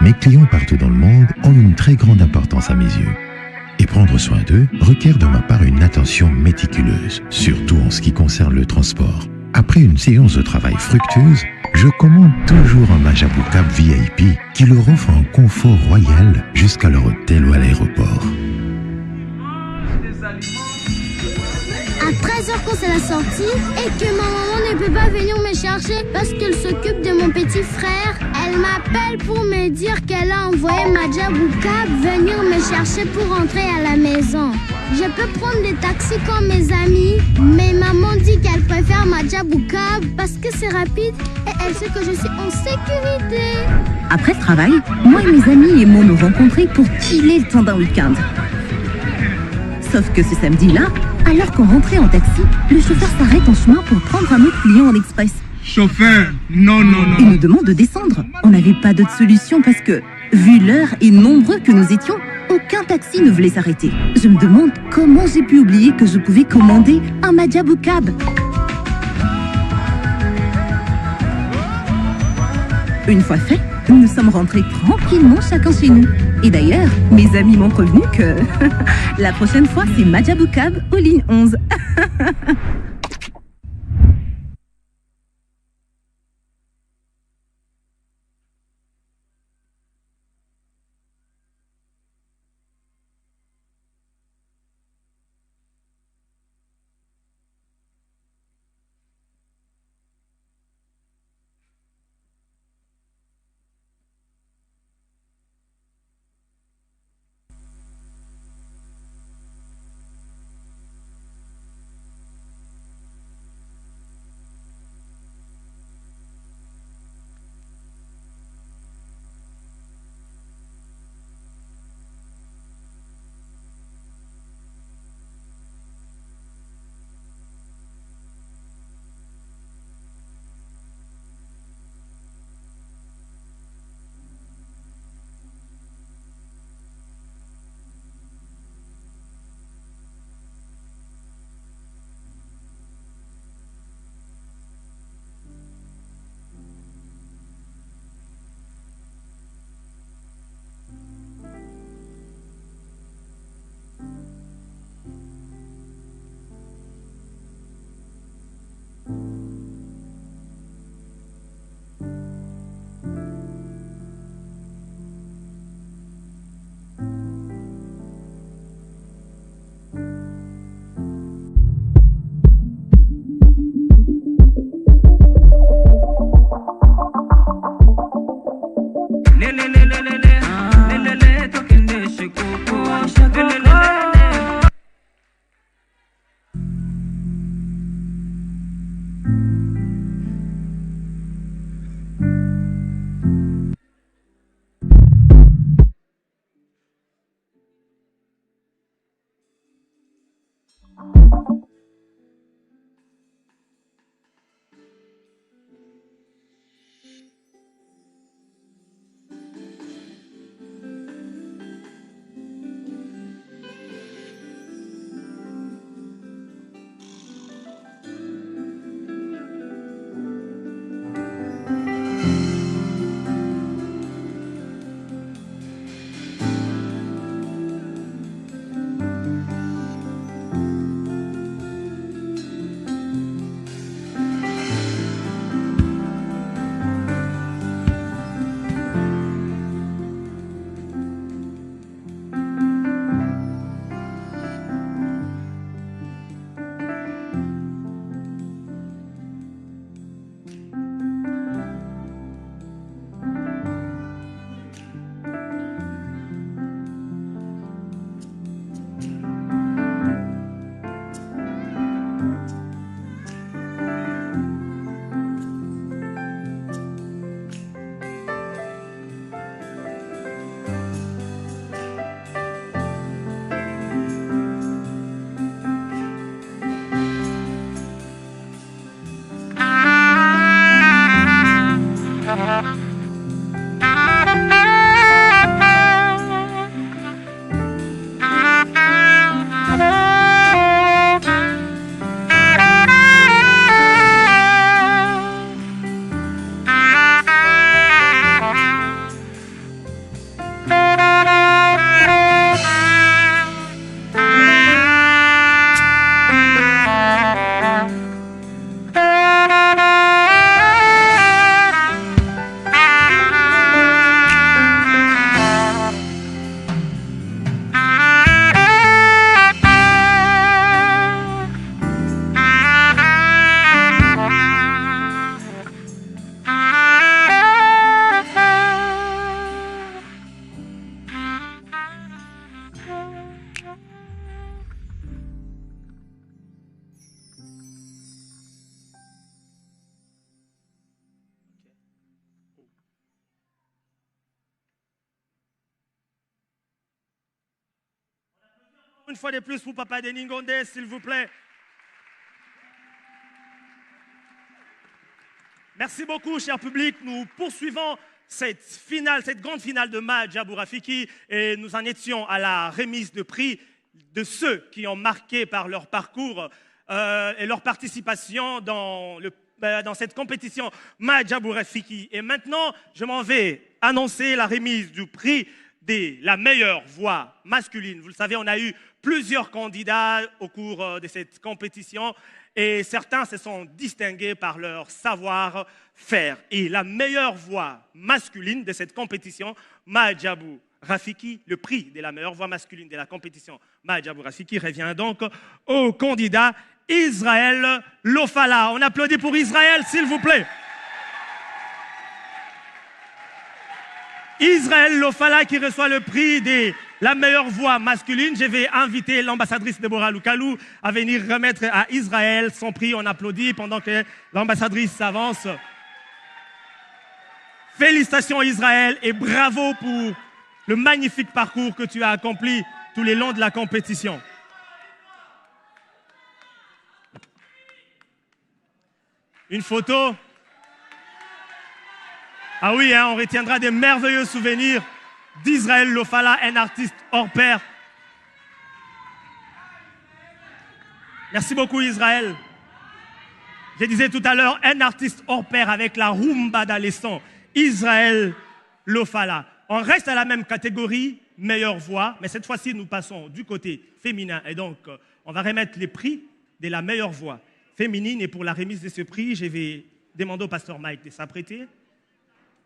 Mes clients partout dans le monde ont une très grande importance à mes yeux. Et prendre soin d'eux requiert de ma part une attention méticuleuse, surtout en ce qui concerne le transport. Après une séance de travail fructueuse, je commande toujours un Majabou Cab VIP qui leur offre un confort royal jusqu'à leur hôtel ou à l'aéroport. À 13h quand c'est la sortie et que ma maman ne peut pas venir me chercher parce qu'elle s'occupe de mon petit frère, elle m'appelle pour me dire qu'elle a envoyé Majabou Cab venir me chercher pour rentrer à la maison. Je peux prendre des taxis comme mes amis, mais maman dit qu'elle préfère Majabou Cab parce que c'est rapide et elle sait que je suis en sécurité. Après le travail, moi et mes amis aimons nous rencontrer pour chiller le temps d'un week-end. Sauf que ce samedi-là, alors qu'on rentrait en taxi, le chauffeur s'arrête en chemin pour prendre un autre client en express. Chauffeur, non. Et nous demande de descendre. On n'avait pas d'autre solution parce que, vu l'heure et nombreux que nous étions, aucun taxi ne voulait s'arrêter. Je me demande comment j'ai pu oublier que je pouvais commander un Majabou Cab. Une fois fait, nous sommes rentrés tranquillement chacun chez nous. Et d'ailleurs, mes amis m'ont prévenu que la prochaine fois, c'est Majabou Cab aux lignes 11. Une fois de plus pour Papa Denis Ngonde, s'il vous plaît. Merci beaucoup, cher public. Nous poursuivons cette grande finale de Mahjabou Rafiki et nous en étions à la remise de prix de ceux qui ont marqué par leur parcours et leur participation dans cette compétition Mahjabou Rafiki. Et maintenant, je m'en vais annoncer la remise du prix de la meilleure voix masculine. Vous le savez, on a eu plusieurs candidats au cours de cette compétition et certains se sont distingués par leur savoir-faire. Et la meilleure voix masculine de cette compétition, Mahjabou Rafiki, le prix de la meilleure voix masculine de la compétition Mahjabou Rafiki revient donc au candidat Israël Lofala. On applaudit pour Israël, s'il vous plaît. Israël Lofala qui reçoit le prix de la meilleure voix masculine. Je vais inviter l'ambassadrice Deborah Loukalou à venir remettre à Israël son prix. On applaudit pendant que l'ambassadrice s'avance. Félicitations Israël et bravo pour le magnifique parcours que tu as accompli tout le long de la compétition. Une photo. Ah oui, on retiendra des merveilleux souvenirs d'Israël Lofala, un artiste hors pair. Merci beaucoup Israël. Je disais tout à l'heure, un artiste hors pair avec la rumba d'Alessan, Israël Lofala. On reste à la même catégorie, meilleure voix, mais cette fois-ci nous passons du côté féminin. Et donc, on va remettre les prix de la meilleure voix féminine. Et pour la remise de ce prix, je vais demander au pasteur Mike de s'apprêter.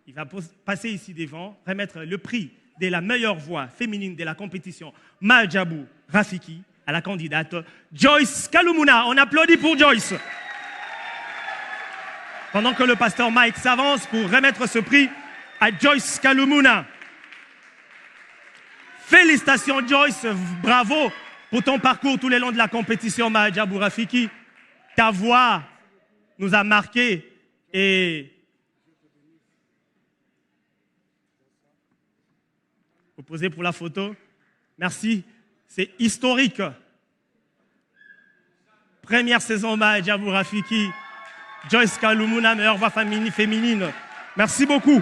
Il va passer ici devant, remettre le prix de la meilleure voix féminine de la compétition Mahjabou Rafiki à la candidate Joyce Kalumuna. On applaudit pour Joyce. Pendant que le pasteur Mike s'avance pour remettre ce prix à Joyce Kalumuna. Félicitations Joyce, bravo pour ton parcours tout le long de la compétition Mahjabou Rafiki. Ta voix nous a marqués et vous posez pour la photo. Merci. C'est historique. Première saison Mahjabou Rafiki. Joyce Kalumuna, meilleure voix féminine. Merci beaucoup.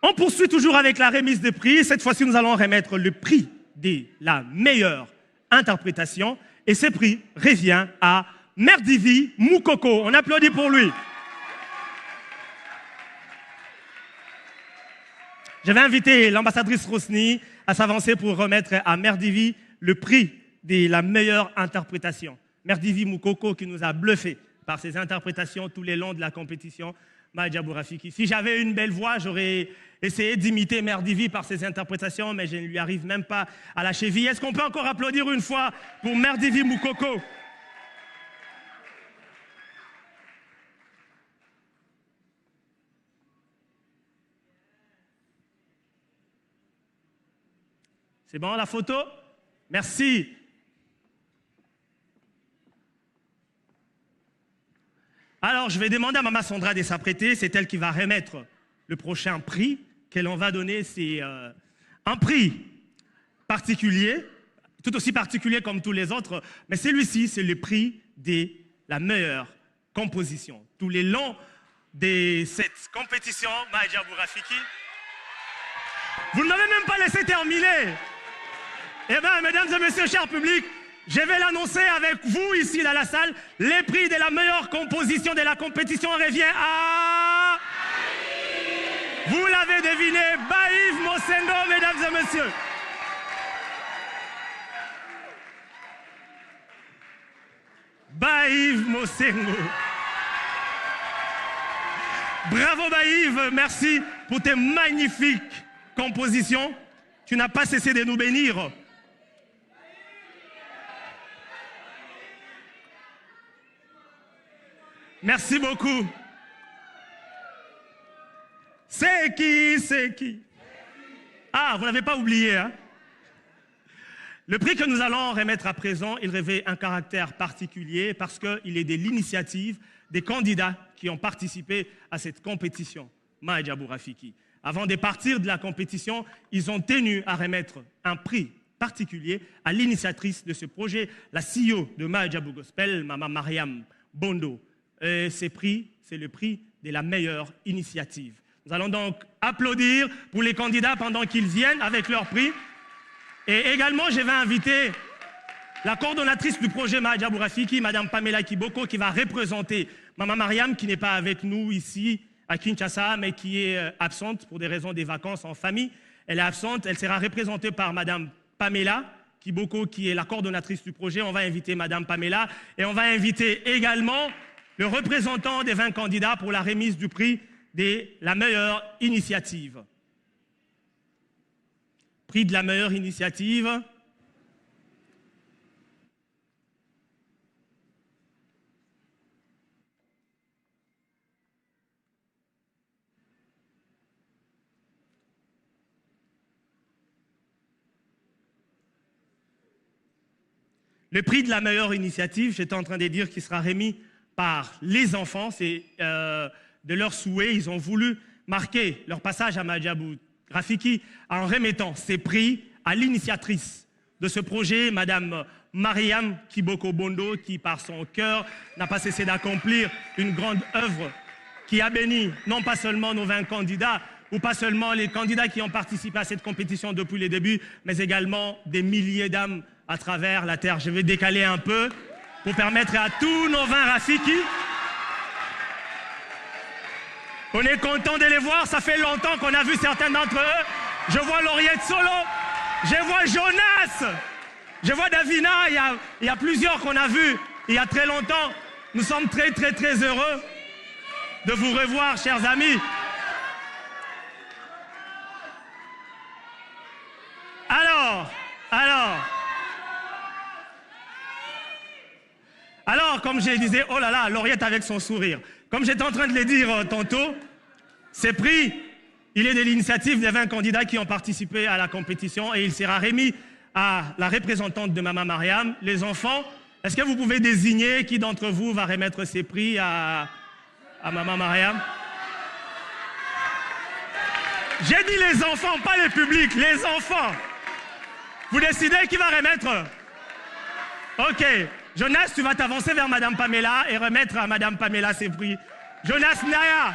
On poursuit toujours avec la remise des prix. Cette fois-ci, nous allons remettre le prix de la meilleure interprétation. Et ce prix revient à Merdivi Moukoko. On applaudit pour lui. Je vais inviter l'ambassadrice Rosny à s'avancer pour remettre à Merdivi le prix de la meilleure interprétation. Merdivi Moukoko qui nous a bluffé par ses interprétations tout le long de la compétition Mahjabou Rafiki. Si j'avais une belle voix, j'aurais essayé d'imiter Merdivi par ses interprétations, mais je ne lui arrive même pas à la cheville. Est-ce qu'on peut encore applaudir une fois pour Merdivi Moukoko? C'est bon la photo? Merci. Alors, je vais demander à Mama Sandra de s'apprêter. C'est elle qui va remettre le prochain prix que l'on va donner. C'est un prix particulier, tout aussi particulier comme tous les autres, mais celui-ci, c'est le prix de la meilleure composition. Tout le long de cette compétition Mahjabou Rafiki, vous ne m'avez même pas laissé terminer. Eh bien, mesdames et messieurs, chers publics, je vais l'annoncer avec vous ici dans la salle. Les prix de la meilleure composition de la compétition revient à... Vous l'avez deviné, Baïv Mosengo, mesdames et messieurs. Baïv Mosengo. Bravo Baïv, merci pour tes magnifiques compositions. Tu n'as pas cessé de nous bénir. Merci beaucoup. C'est qui? Ah, vous n'avez pas oublié, hein? Le prix que nous allons remettre à présent, il revêt un caractère particulier parce qu'il est de l'initiative des candidats qui ont participé à cette compétition Mahjabou Rafiki. Avant de partir de la compétition, ils ont tenu à remettre un prix particulier à l'initiatrice de ce projet, la CEO de Mahajabu Gospel, Maman Mariam Bondo. Ce prix, c'est le prix de la meilleure initiative. Nous allons donc applaudir pour les candidats pendant qu'ils viennent avec leur prix. Et également, je vais inviter la coordonnatrice du projet Mahajabu Rafiki, Madame Pamela Kiboko, qui va représenter Maman Mariam, qui n'est pas avec nous ici à Kinshasa, mais qui est absente pour des raisons des vacances en famille. Elle est absente, elle sera représentée par Madame Pamela Kiboko, qui est la coordonnatrice du projet. On va inviter Madame Pamela et on va inviter également le représentant des 20 candidats pour la remise du prix de la meilleure initiative. Prix de la meilleure initiative. Le prix de la meilleure initiative, j'étais en train de dire qu'il sera remis par les enfants. C'est de leur souhait. Ils ont voulu marquer leur passage à Mahajabu Rafiki en remettant ces prix à l'initiatrice de ce projet, Madame Mariam Kiboko Bondo, qui par son cœur n'a pas cessé d'accomplir une grande œuvre qui a béni non pas seulement nos 20 candidats, ou pas seulement les candidats qui ont participé à cette compétition depuis les débuts, mais également des milliers d'âmes à travers la terre. Je vais décaler un peu pour permettre à tous nos 20 Rafiki. On est content de les voir, ça fait longtemps qu'on a vu certains d'entre eux. Je vois Lauriette Solo, je vois Jonas, je vois Davina, il y a plusieurs qu'on a vus il y a très longtemps. Nous sommes très heureux de vous revoir, chers amis. Alors, comme je disais, oh là là, Lauriette avec son sourire. Comme j'étais en train de le dire tantôt, ce prix, il est de l'initiative des 20 candidats qui ont participé à la compétition et il sera remis à la représentante de Maman Mariam. Les enfants, est-ce que vous pouvez désigner qui d'entre vous va remettre ces prix à Maman Mariam? J'ai dit les enfants, pas le public, les enfants. Vous décidez qui va remettre? Ok. Jonas, tu vas t'avancer vers Madame Pamela et remettre à Madame Pamela ses prix. Jonas Naya.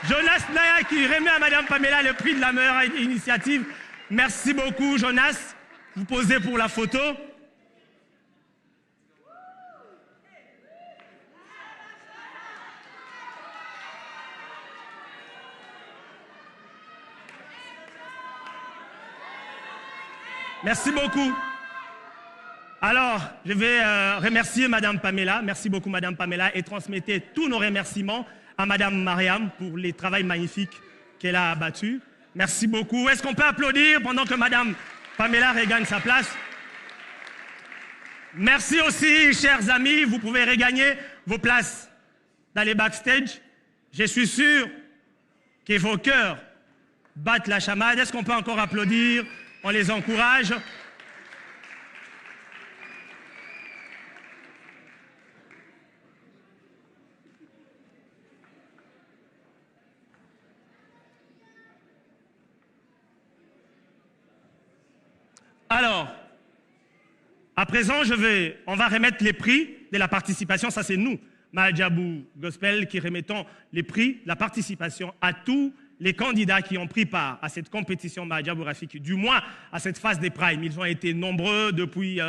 Jonas Naya qui remet à Madame Pamela le prix de la meilleure initiative. Merci beaucoup, Jonas. Vous posez pour la photo. Merci beaucoup. Alors, je vais remercier Madame Pamela. Merci beaucoup, Madame Pamela, et transmettez tous nos remerciements à Madame Mariam pour le travail magnifique qu'elle a abattu. Merci beaucoup. Est-ce qu'on peut applaudir pendant que Madame Pamela regagne sa place? Merci aussi, chers amis. Vous pouvez regagner vos places dans les backstage. Je suis sûr que vos cœurs battent la chamade. Est-ce qu'on peut encore applaudir? On les encourage. Alors, à présent, on va remettre les prix de la participation. Ça, c'est nous, Mahajabu Gospel, qui remettons les prix de la participation à tous les candidats qui ont pris part à cette compétition Mahajabu Rafiki, du moins à cette phase des primes. Ils ont été nombreux depuis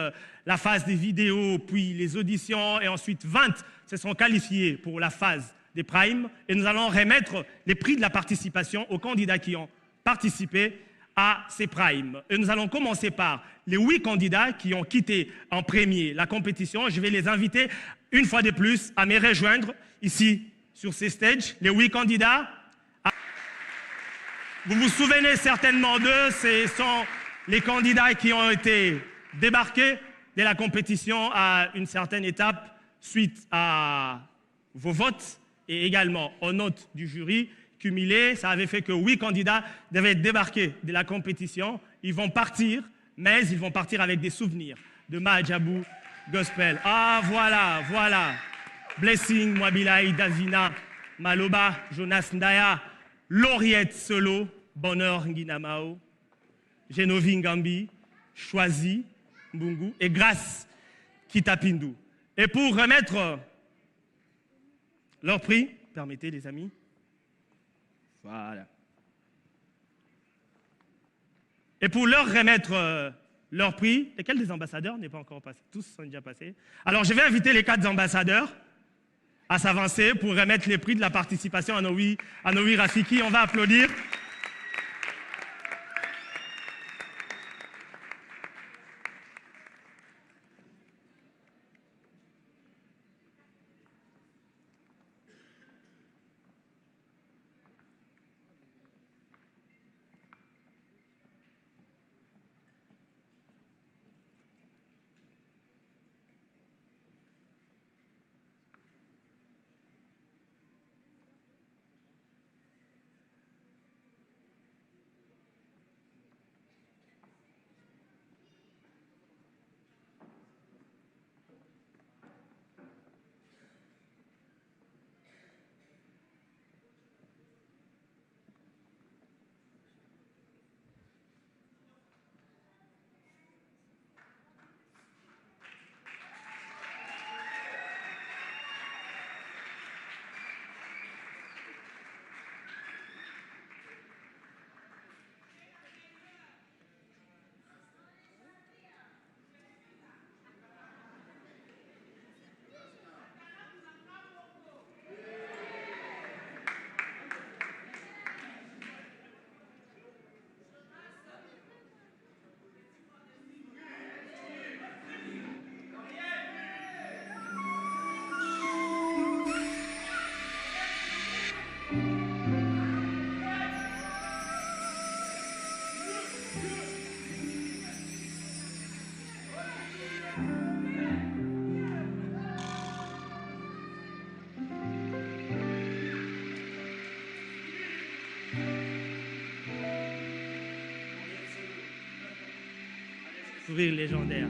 la phase des vidéos, puis les auditions, et ensuite 20 se sont qualifiés pour la phase des primes. Et nous allons remettre les prix de la participation aux candidats qui ont participé à ces primes. Et nous allons commencer par les 8 candidats qui ont quitté en premier la compétition. Je vais les inviter une fois de plus à me rejoindre ici sur ces stages. Les 8 candidats. Vous vous souvenez certainement d'eux, ce sont les candidats qui ont été débarqués de la compétition à une certaine étape suite à vos votes et également aux notes du jury cumulées. Ça avait fait que 8 candidats devaient débarquer de la compétition. Ils vont partir, mais ils vont partir avec des souvenirs de Mahajabu Gospel. Ah, voilà. Blessing, Mwabilai, Davina, Maloba, Jonas Ndaya, Lauriette Solo, Bonheur Nguinamao, Genovi Ngambi, Choisi Mbungu et Grâce Kitapindou. Et pour remettre leur prix, permettez les amis, voilà. Et pour leur remettre leur prix, lesquels des ambassadeurs n'est pas encore passé? Tous sont déjà passés. Alors je vais inviter les 4 ambassadeurs à s'avancer pour remettre les prix de la participation à Nouri Rafiki. On va applaudir. Sourire légendaire.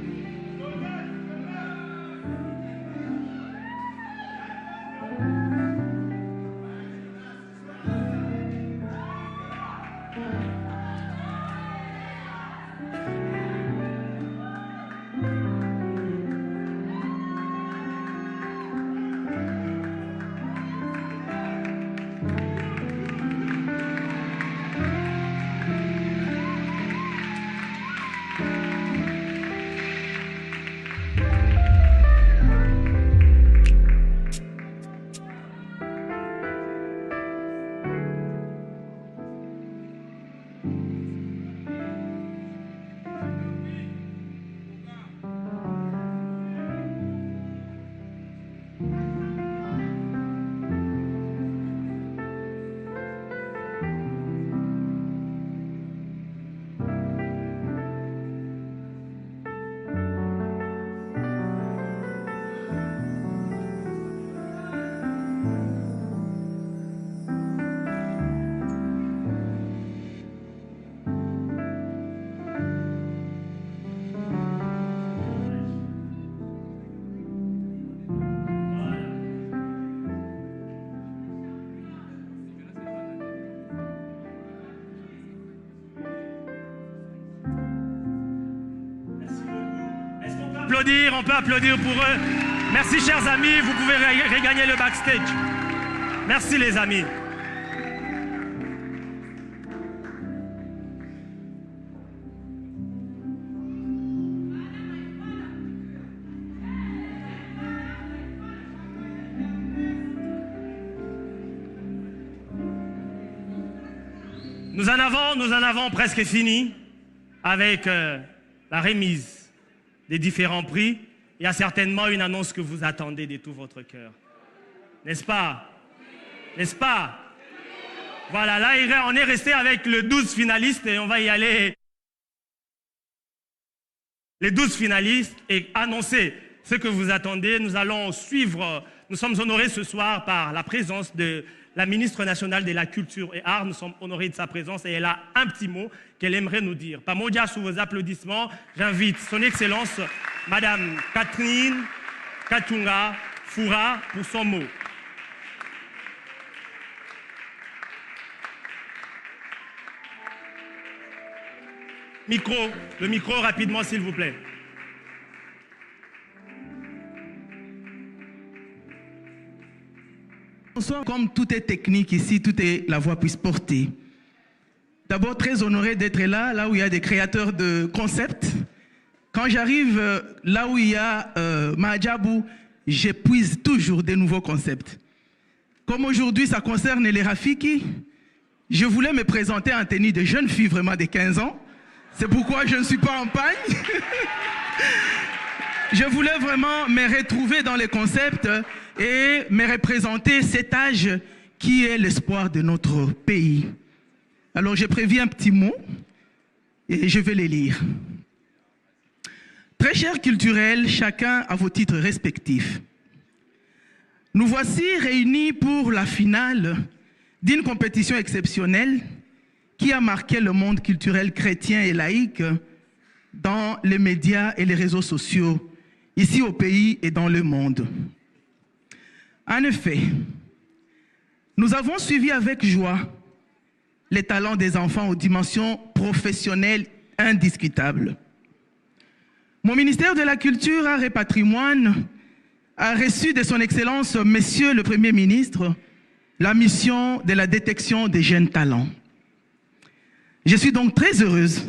On peut applaudir pour eux. Merci chers amis, vous pouvez regagner le backstage. Merci les amis. Nous en avons presque fini avec la remise des différents prix. Il y a certainement une annonce que vous attendez de tout votre cœur. N'est-ce pas? N'est-ce pas? Voilà, là, on est resté avec les 12 finalistes et on va y aller. Les 12 finalistes et annoncer ce que vous attendez. Nous allons suivre, nous sommes honorés ce soir par la présence de la ministre nationale de la Culture et Arts. Nous sommes honorés de sa présence et elle a un petit mot qu'elle aimerait nous dire. Pamoja, sous vos applaudissements, j'invite son Excellence, Madame Catherine Kachunga Foura, pour son mot. Le micro rapidement, s'il vous plaît. Bonsoir. Comme tout est technique ici, tout est la voix puisse porter. D'abord, très honoré d'être là où il y a des créateurs de concepts. Quand j'arrive là où il y a Madjabou, j'épuise toujours des nouveaux concepts. Comme aujourd'hui, ça concerne les Rafiki, je voulais me présenter en tenue de jeune fille vraiment de 15 ans. C'est pourquoi je ne suis pas en pagne. Je voulais vraiment me retrouver dans les concepts et me représenter cet âge qui est l'espoir de notre pays. Alors j'ai prévu un petit mot et je vais les lire. Très chers culturels, chacun à vos titres respectifs. Nous voici réunis pour la finale d'une compétition exceptionnelle qui a marqué le monde culturel chrétien et laïque dans les médias et les réseaux sociaux, ici au pays et dans le monde. En effet, nous avons suivi avec joie les talents des enfants aux dimensions professionnelles indiscutables. Mon ministère de la Culture, Arts et Patrimoine a reçu de son Excellence, Monsieur le Premier ministre, la mission de la détection des jeunes talents. Je suis donc très heureuse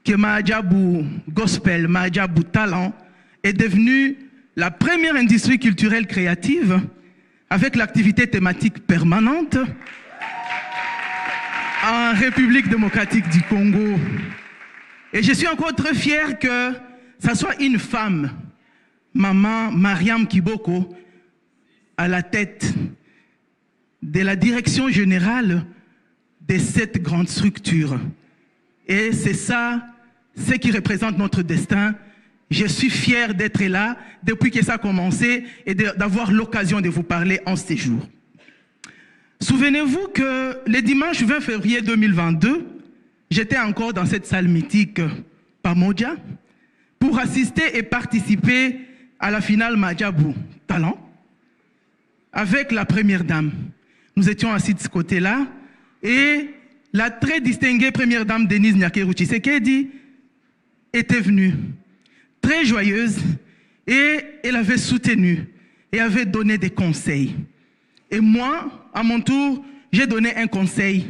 que Madjabou Gospel, Madjabou Talent est devenue la première industrie culturelle créative avec l'activité thématique permanente en République démocratique du Congo. Et je suis encore très fier que ça soit une femme, Maman Mariam Kiboko, à la tête de la direction générale de cette grande structure. Et c'est ça, ce qui représente notre destin. Je suis fier d'être là depuis que ça a commencé et d'avoir l'occasion de vous parler en ces jours. Souvenez-vous que le dimanche 20 février 2022, j'étais encore dans cette salle mythique Pamoja pour assister et participer à la finale Madjabou Talent avec la première dame. Nous étions assis de ce côté-là et la très distinguée première dame Denise Nyakeru Tshisekedi était venue, très joyeuse, et elle avait soutenu et avait donné des conseils. Et moi, à mon tour, j'ai donné un conseil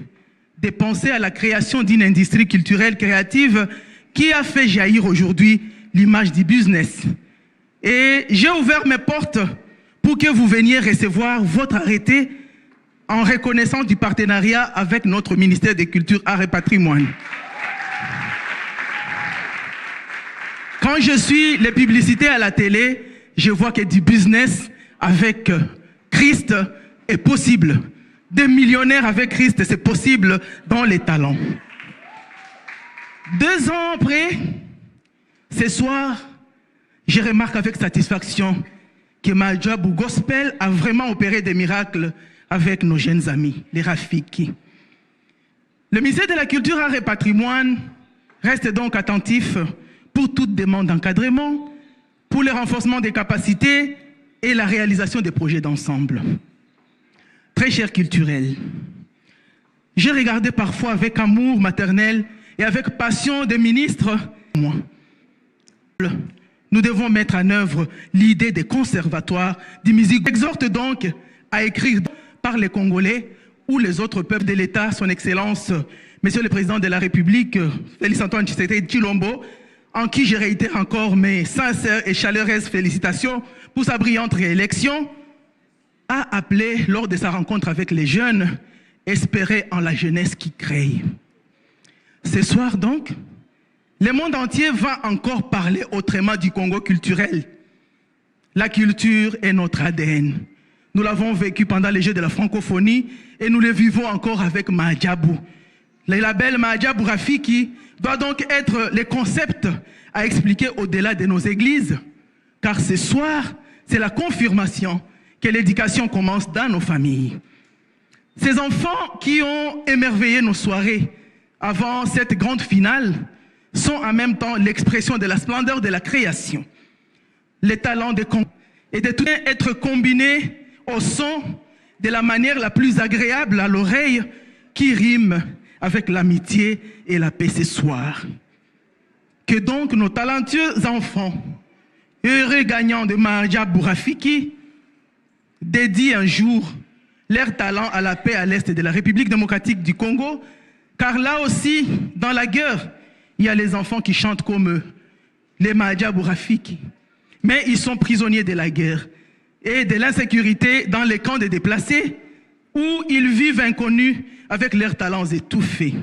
de penser à la création d'une industrie culturelle créative qui a fait jaillir aujourd'hui l'image du business. Et j'ai ouvert mes portes pour que vous veniez recevoir votre arrêté en reconnaissance du partenariat avec notre ministère des Cultures, Arts et Patrimoine. Quand je suis les publicités à la télé, je vois que du business avec Christ est possible. Des millionnaires avec Christ, c'est possible dans les talents. 2 ans après, ce soir, je remarque avec satisfaction que Madjabou Gospel a vraiment opéré des miracles avec nos jeunes amis, les Rafiki. Le ministère de la Culture, Arts et Patrimoine reste donc attentif pour toute demande d'encadrement, pour le renforcement des capacités et la réalisation des projets d'ensemble. Très chers culturels, j'ai regardé parfois avec amour maternel et avec passion des ministres. Nous devons mettre en œuvre l'idée des conservatoires de musique. J'exhorte donc à écrire par les Congolais ou les autres peuples de l'État, son Excellence, Monsieur le Président de la République, Félix-Antoine Tshisekedi Tshilombo, en qui je réitère encore mes sincères et chaleureuses félicitations pour sa brillante réélection, a appelé lors de sa rencontre avec les jeunes, espérer en la jeunesse qui crée. Ce soir donc, le monde entier va encore parler autrement du Congo culturel. La culture est notre ADN. Nous l'avons vécu pendant les Jeux de la francophonie et nous le vivons encore avec Madjabou. Le label Madjabou Rafiki doit donc être le concept à expliquer au-delà de nos églises, car ce soir, c'est la confirmation que l'éducation commence dans nos familles. Ces enfants qui ont émerveillé nos soirées avant cette grande finale sont en même temps l'expression de la splendeur de la création. Les talents de et de tout être combinés au son de la manière la plus agréable à l'oreille qui rime avec l'amitié et la paix ce soir. Que donc nos talentueux enfants, heureux gagnants de Maja Bourafiki, dédient un jour leur talent à la paix à l'est de la République démocratique du Congo, car là aussi, dans la guerre, il y a les enfants qui chantent comme eux, les Maja Bourafiki. Mais ils sont prisonniers de la guerre et de l'insécurité dans les camps des déplacés, où ils vivent inconnus avec leurs talents étouffés.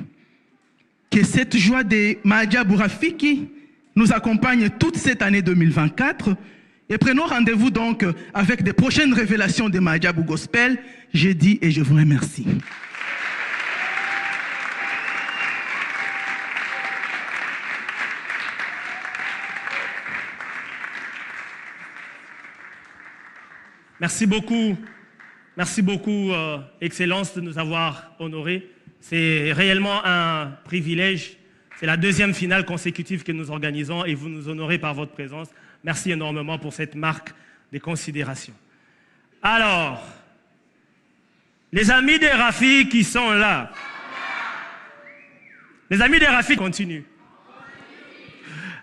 Que cette joie des Maja Bourafiki nous accompagne toute cette année 2024 et prenons rendez-vous donc avec des prochaines révélations des Maja Bou Gospel. Je dis et je vous remercie. Merci beaucoup, Excellence, de nous avoir honorés. C'est réellement un privilège. C'est la deuxième finale consécutive que nous organisons et vous nous honorez par votre présence. Merci énormément pour cette marque de considération. Alors, les amis des Rafi qui sont là, les amis des Rafi continuent.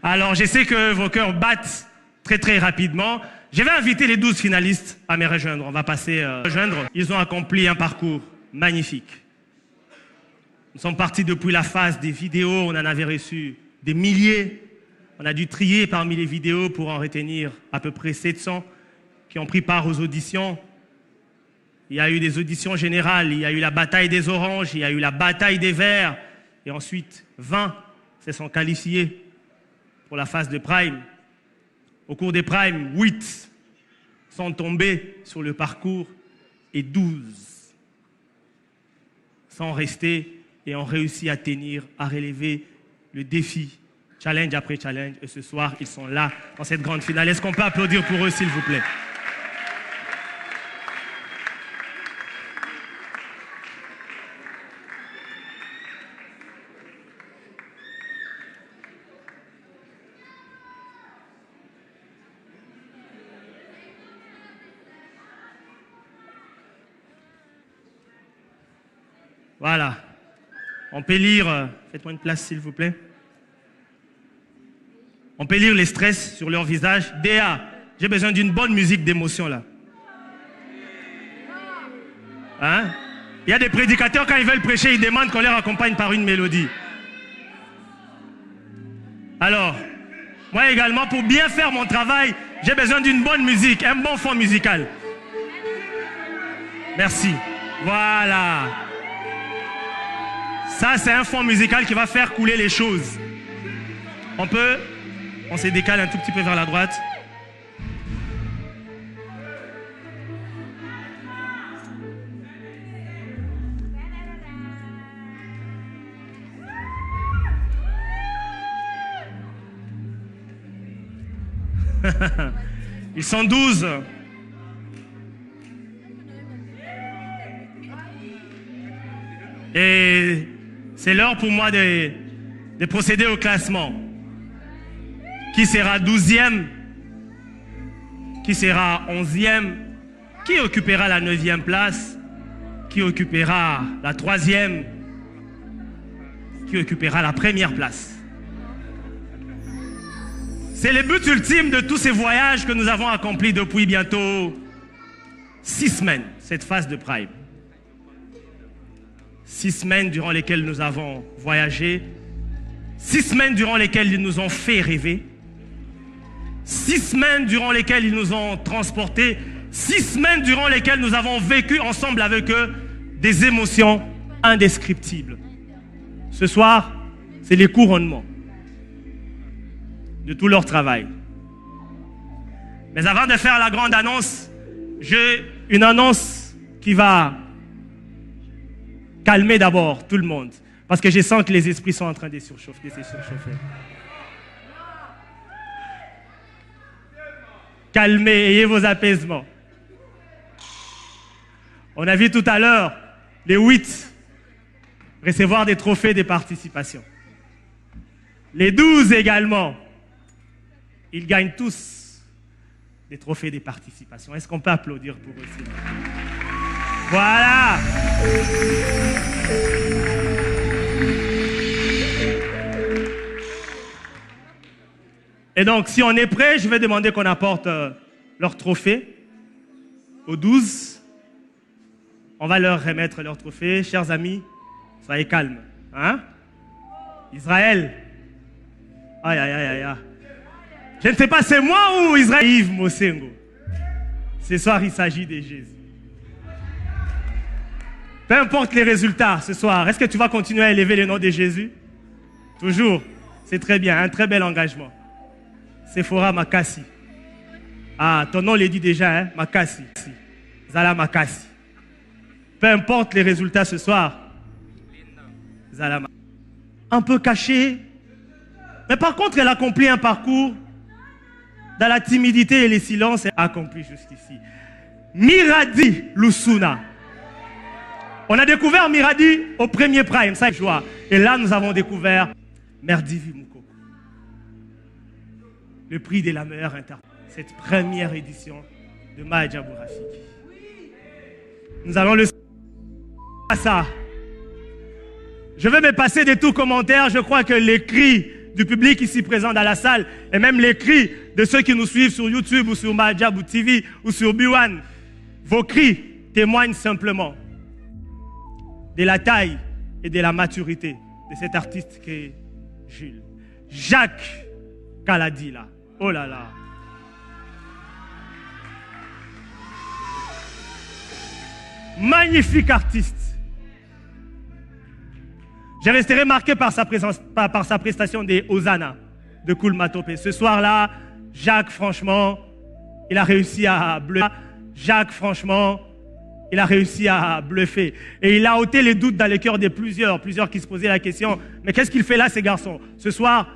Alors, je sais que vos cœurs battent très très rapidement. Je vais inviter les 12 finalistes à me rejoindre. On va passer rejoindre. Ils ont accompli un parcours magnifique. Nous sommes partis depuis la phase des vidéos. On en avait reçu des milliers. On a dû trier parmi les vidéos pour en retenir à peu près 700 qui ont pris part aux auditions. Il y a eu des auditions générales. Il y a eu la bataille des oranges. Il y a eu la bataille des verts. Et ensuite, 20 se sont qualifiés pour la phase de Prime. Au cours des Primes, 8 sont tombés sur le parcours et 12 sont restés et ont réussi à tenir, à relever le défi, challenge après challenge. Et ce soir, ils sont là dans cette grande finale. Est-ce qu'on peut applaudir pour eux, s'il vous plaît? Voilà. On peut lire, faites-moi une place s'il vous plaît. On peut lire les stress sur leur visage. Déa, j'ai besoin d'une bonne musique d'émotion là. Hein? Il y a des prédicateurs, quand ils veulent prêcher, ils demandent qu'on leur accompagne par une mélodie. Alors, moi également, pour bien faire mon travail, j'ai besoin d'une bonne musique, un bon fond musical. Merci. Voilà. Ça, c'est un fond musical qui va faire couler les choses. On se décale un tout petit peu vers la droite. Ils sont 12. Et c'est l'heure pour moi de procéder au classement. Qui sera 12e? Qui sera 11e? Qui occupera la 9e place? Qui occupera la 3e? Qui occupera la première place? C'est le but ultime de tous ces voyages que nous avons accomplis depuis bientôt 6 semaines, cette phase de Prime. 6 semaines durant lesquelles nous avons voyagé, 6 semaines durant lesquelles ils nous ont fait rêver, 6 semaines durant lesquelles ils nous ont transportés, 6 semaines durant lesquelles nous avons vécu ensemble avec eux des émotions indescriptibles. Ce soir, c'est les couronnements de tout leur travail. Mais avant de faire la grande annonce, j'ai une annonce qui va calmer d'abord tout le monde. Parce que je sens que les esprits sont en train de surchauffer. Calmez, ayez vos apaisements. On a vu tout à l'heure les 8 recevoir des trophées de participation. Les 12 également, ils gagnent tous des trophées de participation. Est-ce qu'on peut applaudir pour eux? Voilà. Et donc, si on est prêt, je vais demander qu'on apporte leur trophée aux 12. On va leur remettre leur trophée. Chers amis, soyez calmes. Hein? Israël. Aïe, aïe, aïe, aïe. Je ne sais pas, c'est moi ou Israël Yves Mosengo. Ce soir, il s'agit de Jésus. Peu importe les résultats ce soir, est-ce que tu vas continuer à élever le nom de Jésus? Toujours. C'est très bien, un très bel engagement. Sephora Makassi. Ah, ton nom le dit déjà, hein? Makassi. Zala Makassi. Peu importe les résultats ce soir. Zala Makassi. Un peu caché. Mais par contre, elle accomplit un parcours dans la timidité et le silence. Elle a accompli jusqu'ici. Miradi Lusuna. On a découvert Miradi au premier prime, ça est joie. Et là, nous avons découvert Merdivi Moukoko. Le prix de la meilleure interprète. Cette première édition de Maja Bourafiki. Nous allons le à ça. Je vais me passer de tout commentaire. Je crois que les cris du public ici présent dans la salle et même les cris de ceux qui nous suivent sur YouTube ou sur Majabou TV ou sur B1, vos cris témoignent simplement de la taille et de la maturité de cet artiste qui est Jules. Jacques Kaladila. Oh là là. Magnifique artiste. J'ai resté remarqué par sa prestation des Hosanna de Koul Matopé. Ce soir-là, Jacques, franchement, il a réussi à bluffer. Jacques, franchement, il a réussi à bluffer. Et il a ôté les doutes dans les cœurs de plusieurs qui se posaient la question, mais qu'est-ce qu'il fait là, ces garçons? Ce soir,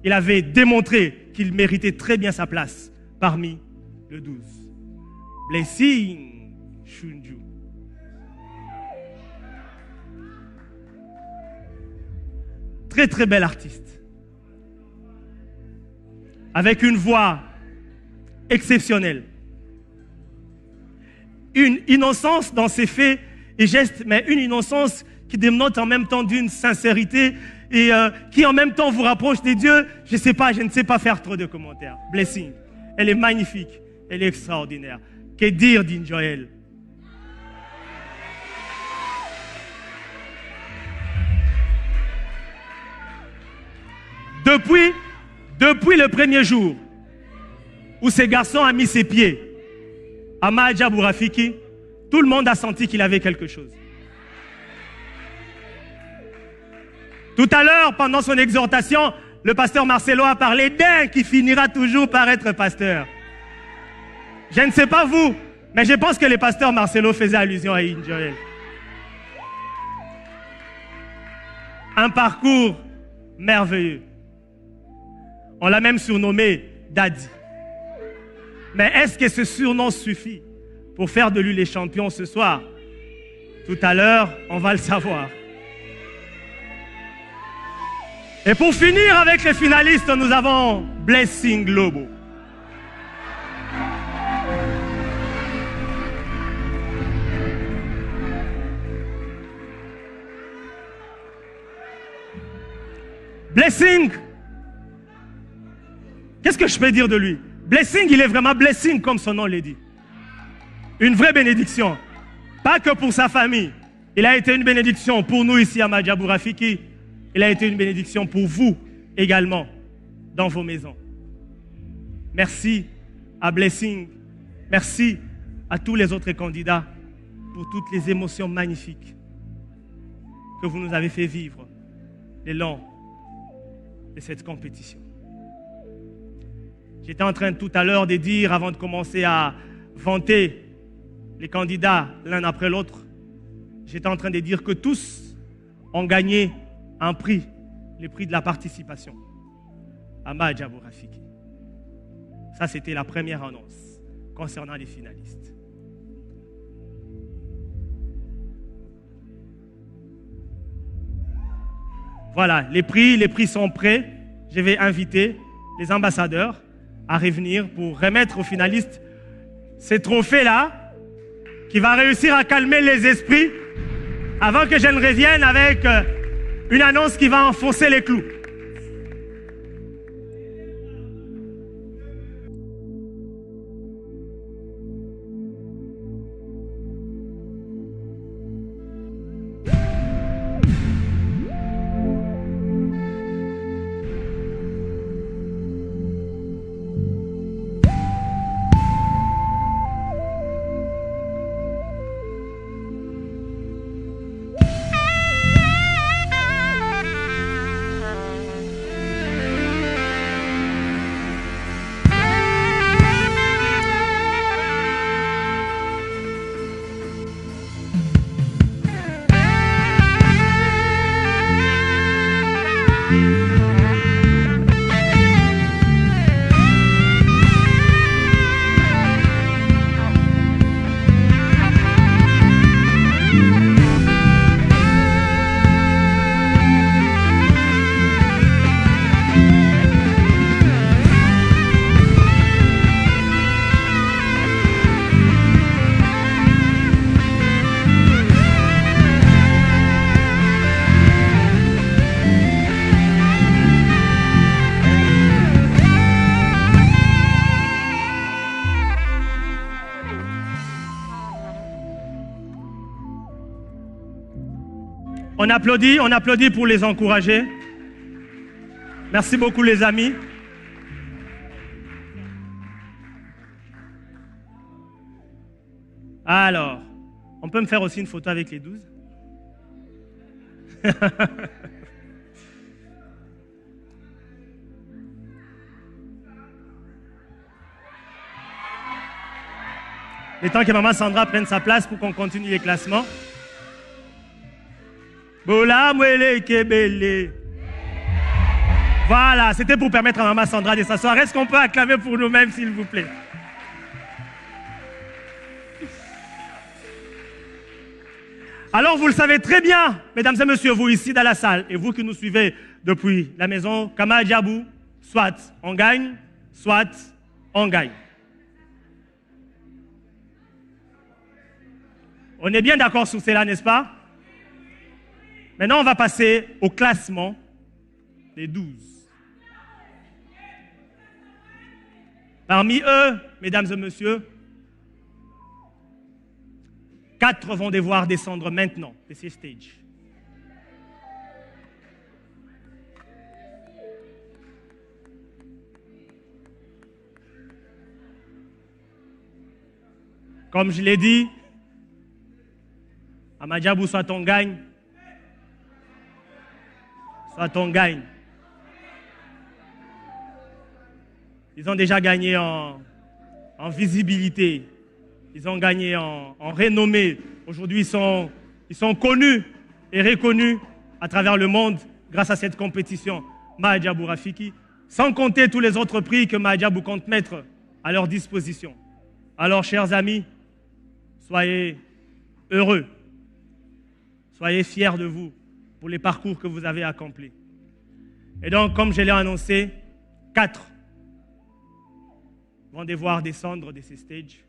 il avait démontré qu'il méritait très bien sa place parmi le 12. Blessing Shunju. Très très bel artiste. Avec une voix exceptionnelle. Une innocence dans ses faits et gestes, mais une innocence qui dénote en même temps d'une sincérité et qui en même temps vous rapproche des dieux. Je ne sais pas faire trop de commentaires. Blessing. Elle est magnifique. Elle est extraordinaire. Que dire d'Injoël? Depuis le premier jour où ce garçon a mis ses pieds à Maja Bourafiki, tout le monde a senti qu'il avait quelque chose. Tout à l'heure, pendant son exhortation, le pasteur Marcelo a parlé d'un qui finira toujours par être pasteur. Je ne sais pas vous, mais je pense que le pasteur Marcelo faisait allusion à Injoël. Un parcours merveilleux. On l'a même surnommé Daddy. Mais est-ce que ce surnom suffit pour faire de lui les champions ce soir? Tout à l'heure, on va le savoir. Et pour finir avec les finalistes, nous avons Blessing Lobo. Blessing, qu'est-ce que je peux dire de lui? Blessing, il est vraiment blessing comme son nom le dit. Une vraie bénédiction. Pas que pour sa famille. Il a été une bénédiction pour nous ici à Maja Bourafiki. Il a été une bénédiction pour vous également dans vos maisons. Merci à Blessing. Merci à tous les autres candidats pour toutes les émotions magnifiques que vous nous avez fait vivre le long de cette compétition. J'étais en train tout à l'heure de dire, avant de commencer à vanter les candidats l'un après l'autre, j'étais en train de dire que tous ont gagné un prix, le prix de la participation à Maja Bourafiki. Ça, c'était la première annonce concernant les finalistes. Voilà, les prix sont prêts. Je vais inviter les ambassadeurs à revenir pour remettre aux finalistes ces trophées-là qui va réussir à calmer les esprits avant que je ne revienne avec une annonce qui va enfoncer les clous. On applaudit pour les encourager. Merci beaucoup les amis. Alors, on peut me faire aussi une photo avec les 12? Le temps que maman Sandra prenne sa place pour qu'on continue les classements. Bola mwele kebele. Voilà, c'était pour permettre à maman Sandra de s'asseoir. Est-ce qu'on peut acclamer pour nous-mêmes, s'il vous plaît? Alors, vous le savez très bien, mesdames et messieurs, vous ici dans la salle, et vous qui nous suivez depuis la maison, Kama Djabou, soit on gagne, soit on gagne. On est bien d'accord sur cela, n'est-ce pas? Maintenant, on va passer au classement des 12. Parmi eux, mesdames et messieurs, 4 vont devoir descendre maintenant de ces stages. Comme je l'ai dit, à Madjabou, soit on gagne, soit on gagne. Ils ont déjà gagné en visibilité. Ils ont gagné en renommée. Aujourd'hui, ils sont connus et reconnus à travers le monde grâce à cette compétition Madjabou Rafiki, sans compter tous les autres prix que Madjabou compte mettre à leur disposition. Alors, chers amis, soyez heureux. Soyez fiers de vous pour les parcours que vous avez accomplis. Et donc, comme je l'ai annoncé, 4 vont devoir descendre de ces stages.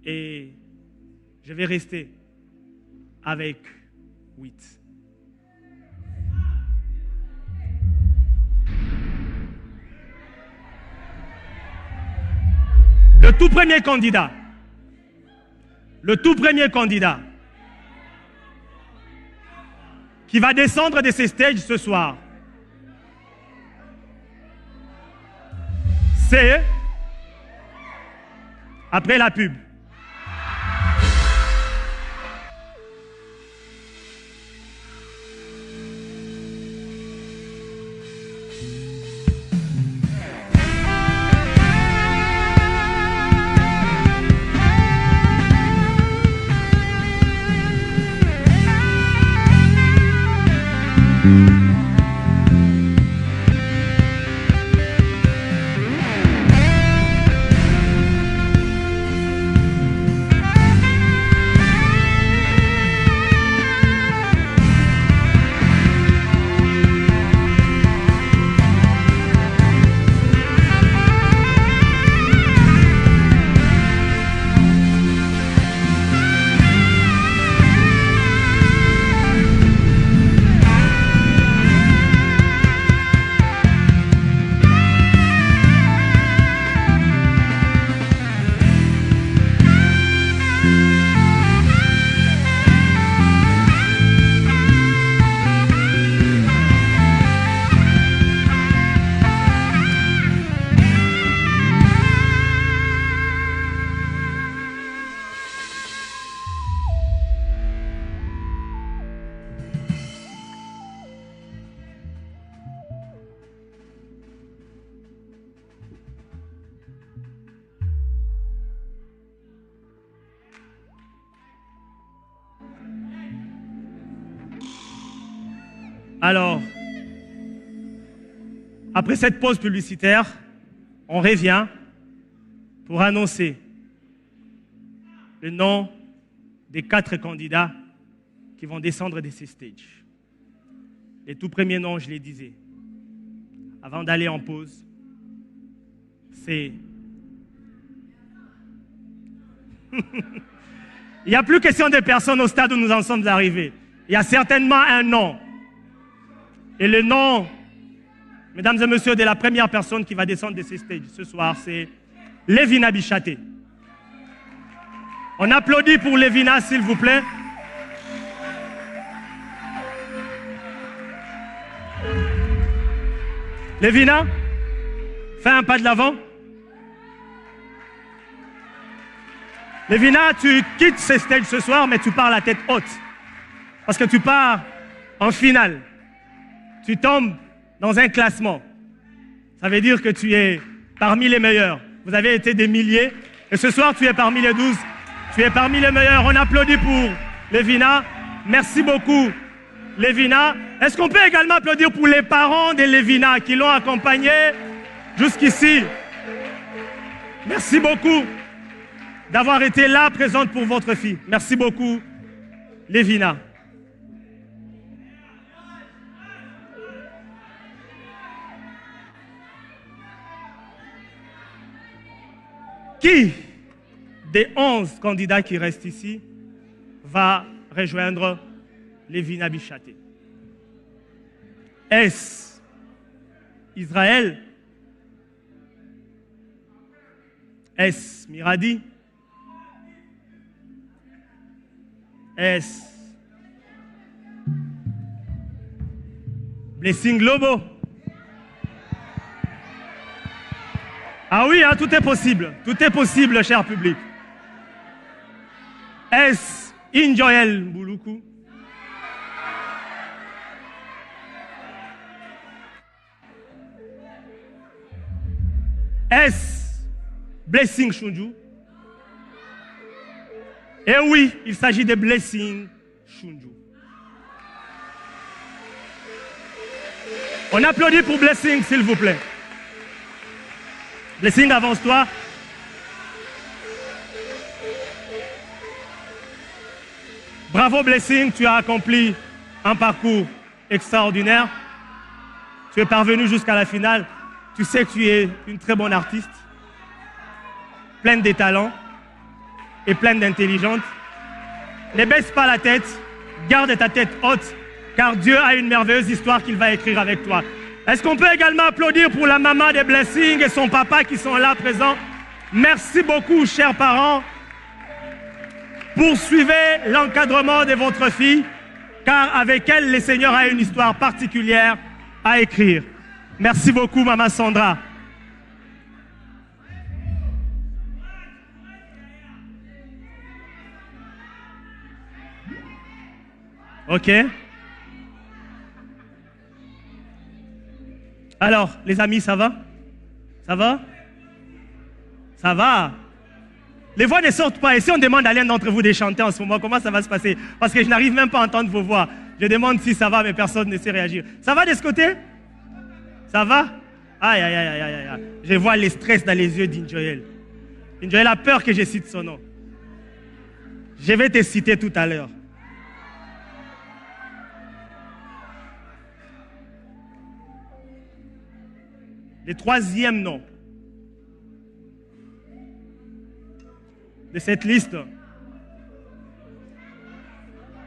Et je vais rester avec 8. Le tout premier candidat qui va descendre de ces stages ce soir, c'est après la pub. Alors, après cette pause publicitaire, on revient pour annoncer le nom des 4 candidats qui vont descendre de ces stages. Les tout premiers noms, je les disais, avant d'aller en pause, c'est... Il n'y a plus question de personnes au stade où nous en sommes arrivés. Il y a certainement un nom. Et le nom, mesdames et messieurs, de la première personne qui va descendre de ces stages ce soir, c'est Lévina Bichaté. On applaudit pour Lévina, s'il vous plaît. Lévina, fais un pas de l'avant. Lévina, tu quittes ce stage ce soir, mais tu pars la tête haute. Parce que tu pars en finale. Tu tombes dans un classement. Ça veut dire que tu es parmi les meilleurs. Vous avez été des milliers. Et ce soir, tu es parmi les 12. Tu es parmi les meilleurs. On applaudit pour Lévina. Merci beaucoup, Lévina. Est-ce qu'on peut également applaudir pour les parents de Lévina qui l'ont accompagnée jusqu'ici? Merci beaucoup d'avoir été là, présente pour votre fille. Merci beaucoup, Lévina. Qui des 11 candidats qui restent ici va rejoindre Lévina Bichaté? Est-ce Israël? Est-ce Miradi? Est-ce Blessing Lobo? Ah oui, hein, tout est possible. Tout est possible, cher public. Est-ce Injoel Mbuluku? Est-ce Blessing Shunju? Et oui, il s'agit de Blessing Shunju. On applaudit pour Blessing, s'il vous plaît. Blessing, avance-toi. Bravo Blessing, tu as accompli un parcours extraordinaire. Tu es parvenu jusqu'à la finale. Tu sais que tu es une très bonne artiste, pleine de talents et pleine d'intelligence. Ne baisse pas la tête, garde ta tête haute, car Dieu a une merveilleuse histoire qu'il va écrire avec toi. Est-ce qu'on peut également applaudir pour la maman de Blessing et son papa qui sont là présents? Merci beaucoup, chers parents. Poursuivez l'encadrement de votre fille, car avec elle, le Seigneur a une histoire particulière à écrire. Merci beaucoup, maman Sandra. OK. Alors, les amis, ça va? Ça va? Ça va? Les voix ne sortent pas. Et si on demande à l'un d'entre vous de chanter en ce moment, comment ça va se passer? Parce que je n'arrive même pas à entendre vos voix. Je demande si ça va, mais personne ne sait réagir. Ça va de ce côté? Ça va? Aïe, aïe, aïe, aïe, aïe, aïe. Je vois le stress dans les yeux d'Injoel. Injoel a peur que je cite son nom. Je vais te citer tout à l'heure. Le troisième nom de cette liste.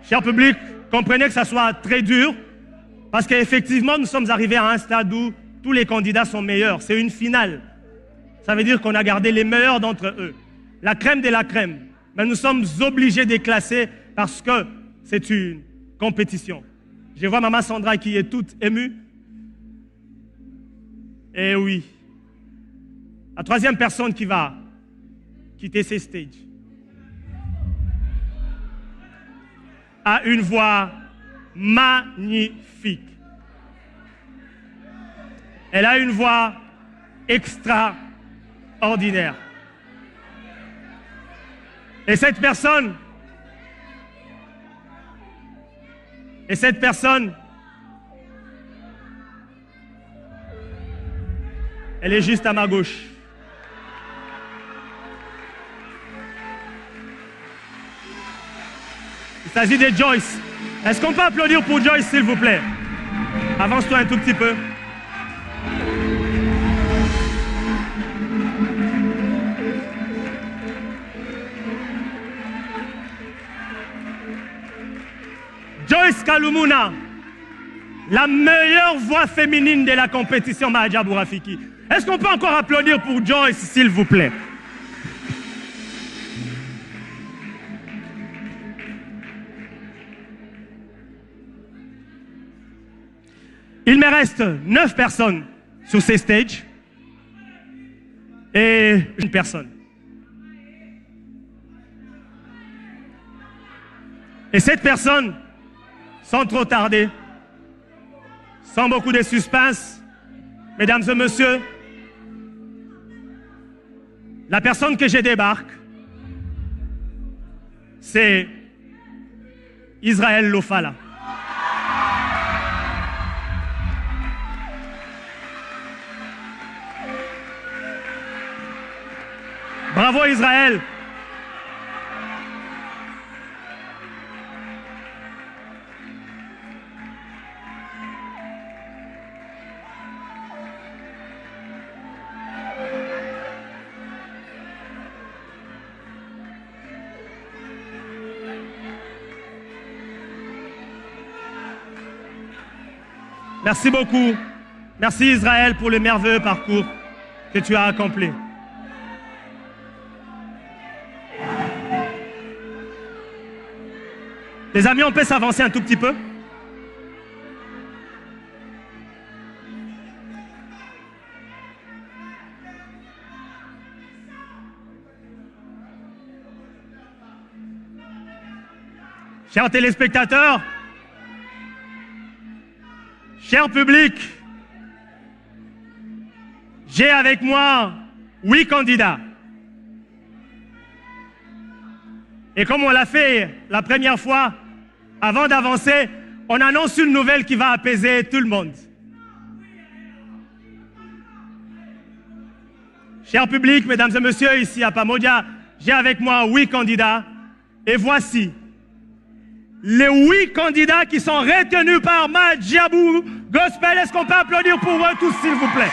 Cher public, comprenez que ça soit très dur, parce qu'effectivement, nous sommes arrivés à un stade où tous les candidats sont meilleurs. C'est une finale. Ça veut dire qu'on a gardé les meilleurs d'entre eux. La crème de la crème. Mais nous sommes obligés de les classer parce que c'est une compétition. Je vois maman Sandra qui est toute émue. Eh oui. La troisième personne qui va quitter ces stages a une voix magnifique. Elle a une voix extraordinaire. Et cette personne, elle est juste à ma gauche. Il s'agit de Joyce. Est-ce qu'on peut applaudir pour Joyce, s'il vous plaît? Avance-toi un tout petit peu. Joyce Kalumuna, la meilleure voix féminine de la compétition Mahadja Bourafiki. Est-ce qu'on peut encore applaudir pour Joyce, s'il vous plaît? Il me reste 9 personnes sur ces stages et une personne. Et cette personne, sans trop tarder, sans beaucoup de suspense, mesdames et messieurs, la personne que je débarque, c'est Israël Lofala. Bravo Israël. Merci beaucoup. Merci Israël pour le merveilleux parcours que tu as accompli. Les amis, on peut s'avancer un tout petit peu? Chers téléspectateurs, cher public, j'ai avec moi 8 candidats. Et comme on l'a fait la première fois, avant d'avancer, on annonce une nouvelle qui va apaiser tout le monde. Cher public, mesdames et messieurs, ici à Pamodia, j'ai avec moi 8 candidats. Et voici les 8 candidats qui sont retenus par Madjabou Gospel. Est-ce qu'on peut applaudir pour eux tous, s'il vous plaît?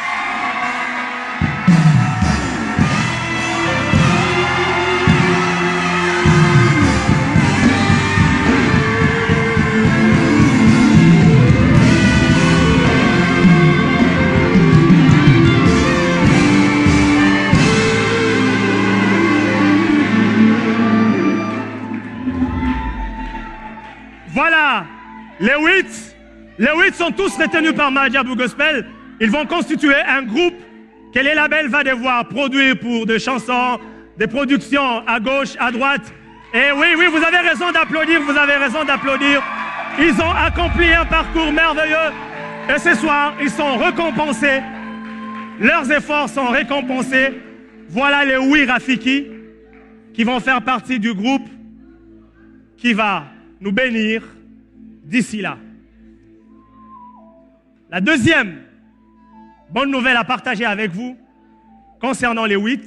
Voilà, les 8 sont tous retenus par Madjabou Gospel. Ils vont constituer un groupe que les labels vont devoir produire pour des chansons, des productions à gauche, à droite. Et oui, vous avez raison d'applaudir, vous avez raison d'applaudir. Ils ont accompli un parcours merveilleux. Et ce soir, ils sont récompensés. Leurs efforts sont récompensés. Voilà les 8 Rafiki qui vont faire partie du groupe qui va nous bénir d'ici là. La deuxième bonne nouvelle à partager avec vous concernant les 8,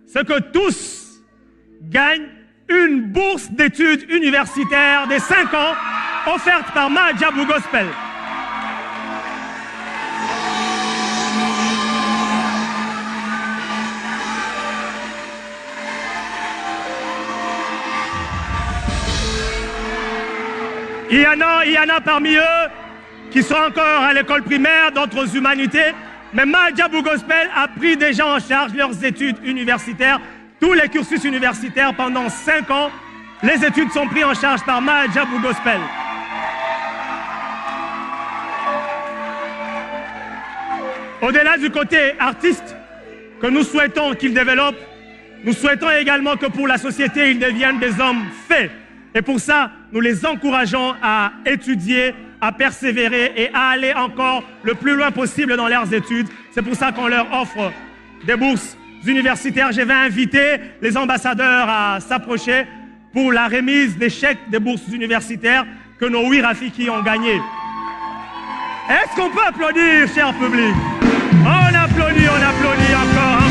c'est que tous gagnent une bourse d'études universitaires de 5 ans offerte par Madjabou Gospel. Il y en a parmi eux qui sont encore à l'école primaire, d'autres humanités, mais Madjabou Gospel a pris déjà en charge leurs études universitaires, tous les cursus universitaires pendant 5 ans. Les études sont prises en charge par Madjabou Gospel. Au-delà du côté artiste que nous souhaitons qu'ils développent, nous souhaitons également que pour la société, ils deviennent des hommes faits. Et pour ça, nous les encourageons à étudier, à persévérer et à aller encore le plus loin possible dans leurs études. C'est pour ça qu'on leur offre des bourses universitaires. Je vais inviter les ambassadeurs à s'approcher pour la remise des chèques des bourses universitaires que nos 8 Rafiki ont gagné. Est-ce qu'on peut applaudir, cher public? On applaudit encore.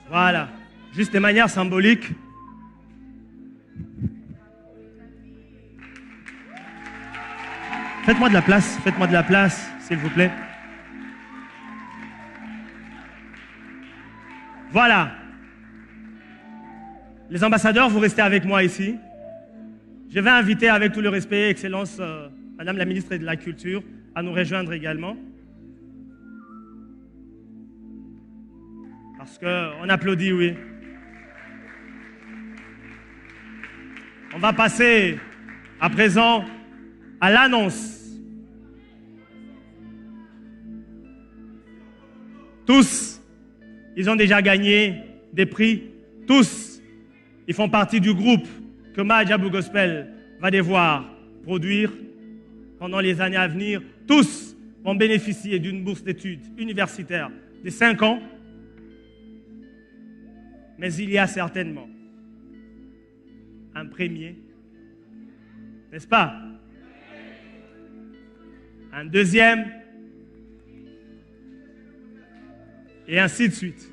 Voilà. Juste de manière symbolique. Faites-moi de la place, s'il vous plaît. Voilà. Les ambassadeurs, vous restez avec moi ici. Je vais inviter avec tout le respect, Excellence, Madame la ministre de la Culture, à nous rejoindre également. Parce qu'on applaudit, oui. On va passer à présent à l'annonce. Tous, ils ont déjà gagné des prix. Tous, ils font partie du groupe que Madjabou Gospel va devoir produire pendant les années à venir. Tous vont bénéficier d'une bourse d'études universitaire de 5 ans. Mais il y a certainement un premier, n'est-ce pas? Un deuxième, et ainsi de suite.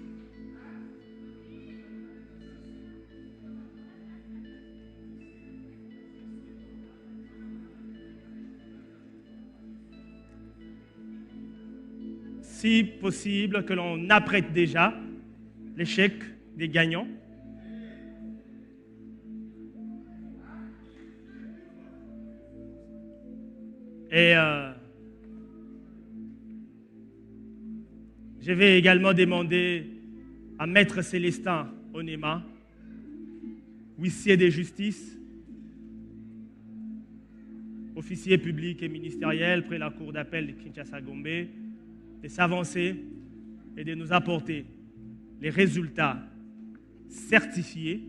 Si possible, que l'on apprête déjà l'échec des gagnants. Et je vais également demander à Maître Célestin Onema, huissier de justice, officier public et ministériel près la cour d'appel de Kinshasa-Gombe, de s'avancer et de nous apporter les résultats certifiés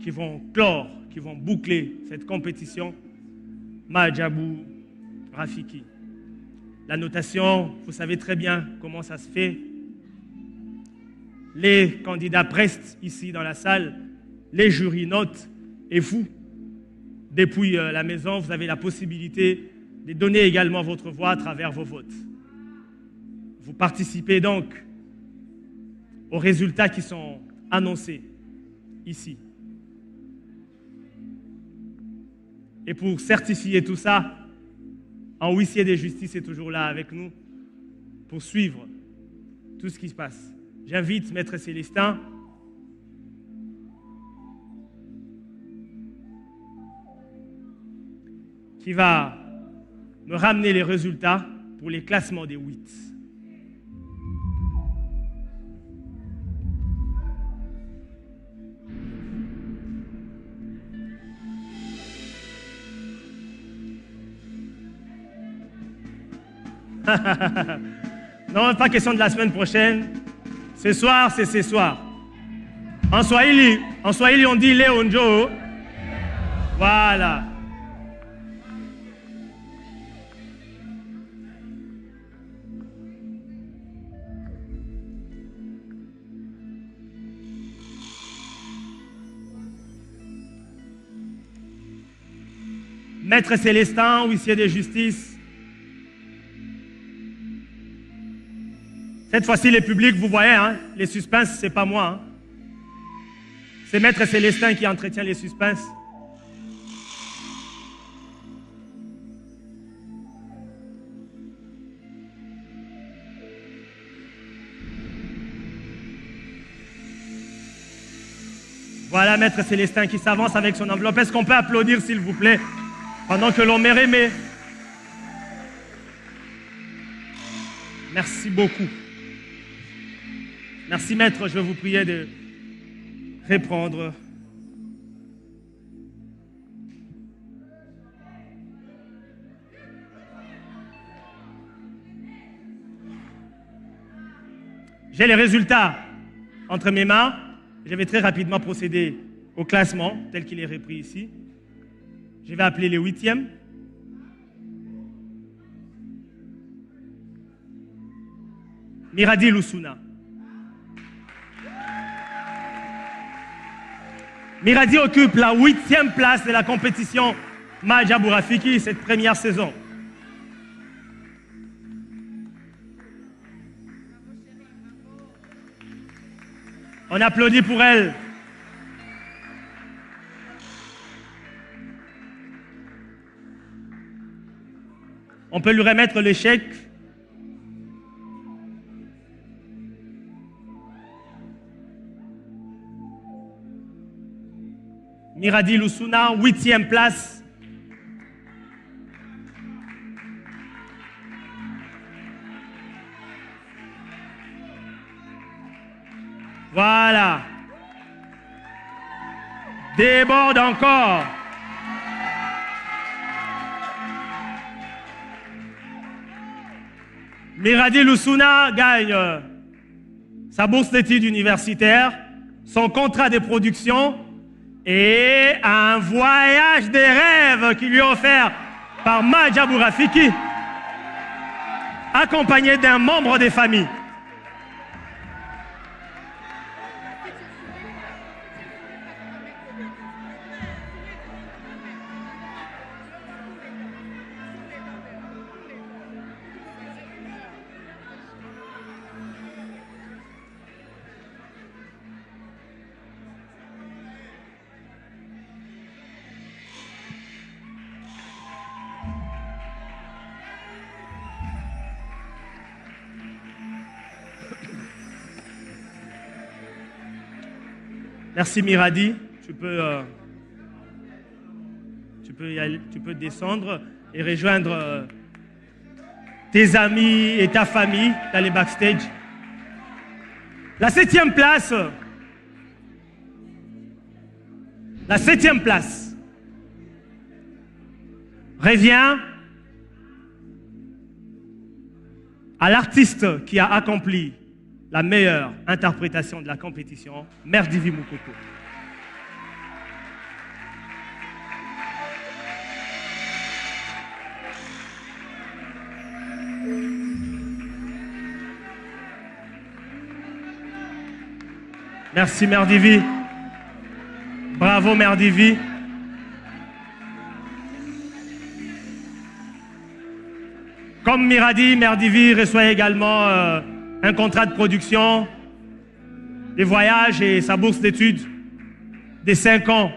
qui vont clore, qui vont boucler cette compétition Madjabou Rafiki. La notation, vous savez très bien comment ça se fait. Les candidats restent ici dans la salle, les jurys notent, et vous, depuis la maison, vous avez la possibilité de donner également votre voix à travers vos votes. Vous participez donc aux résultats qui sont annoncés ici. Et pour certifier tout ça, un huissier de justice est toujours là avec nous pour suivre tout ce qui se passe. J'invite Maître Célestin qui va me ramener les résultats pour les classements des 8. Non, pas question de la semaine prochaine. Ce soir, c'est ce soir. En Swahili, on dit Leonjo. Voilà. Maître Célestin, huissier de justice. Cette fois-ci, les publics, vous voyez, hein, les suspens, c'est pas moi. Hein. C'est Maître Célestin qui entretient les suspens. Voilà Maître Célestin qui s'avance avec son enveloppe. Est-ce qu'on peut applaudir, s'il vous plaît, pendant que l'on me remet? Merci beaucoup. Merci Maître, je vais vous prier de reprendre. J'ai les résultats entre mes mains. Je vais très rapidement procéder au classement tel qu'il est repris ici. Je vais appeler les 8e. Miradi Lusuna. Miradi occupe la 8e place de la compétition Madjabou Rafiki cette première saison. On applaudit pour elle. On peut lui remettre le chèque. Miradi Lusuna, 8e place. Voilà. Déborde encore. Miradi Lusuna gagne sa bourse d'études universitaires, son contrat de production et un voyage des rêves qui lui est offert par Madj Abou Rafiki, accompagné d'un membre des familles. Merci Miradi, tu peux descendre et rejoindre tes amis et ta famille dans les backstage. La 7e place, revient à l'artiste qui a accompli la meilleure interprétation de la compétition, Merdivi Moukoko. Merci Merdivi. Bravo Merdivi. Comme Miradi, Merdivi reçoit également un contrat de production, des voyages et sa bourse d'études des 5 ans.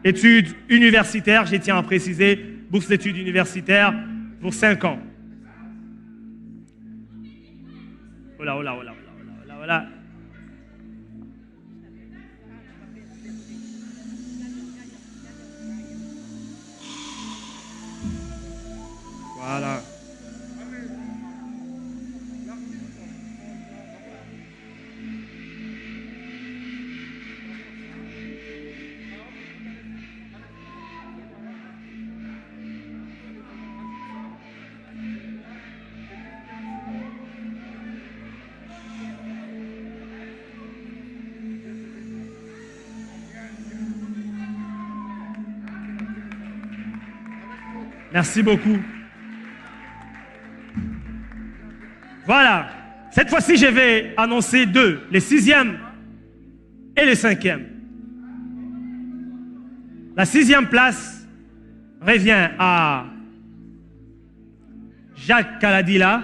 Études universitaires, je tiens à préciser, bourse d'études universitaires pour 5 ans. Oh là, oh là, oh là, oh là, oh là, oh là. Voilà. Merci beaucoup. Voilà. Cette fois-ci, je vais annoncer 2, les 6e et les 5e. La 6e place revient à Jacques Kaladila.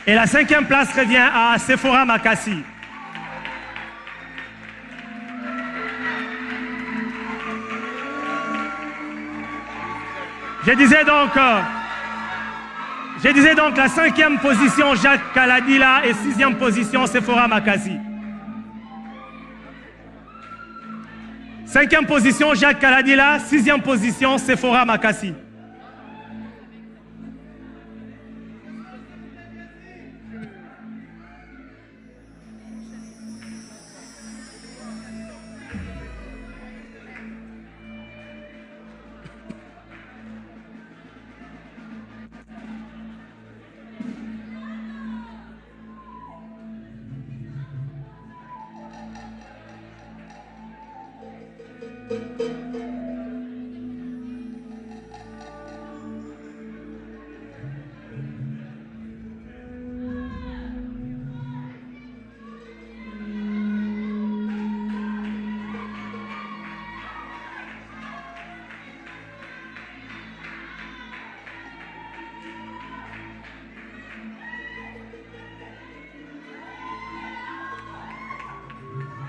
Et la 5e place revient à Sephora Makassi. Je disais donc la 5e position Jacques Kaladila et 6e position Sephora Makassi. 5e position Jacques Kaladila, 6e position Sephora Makassi.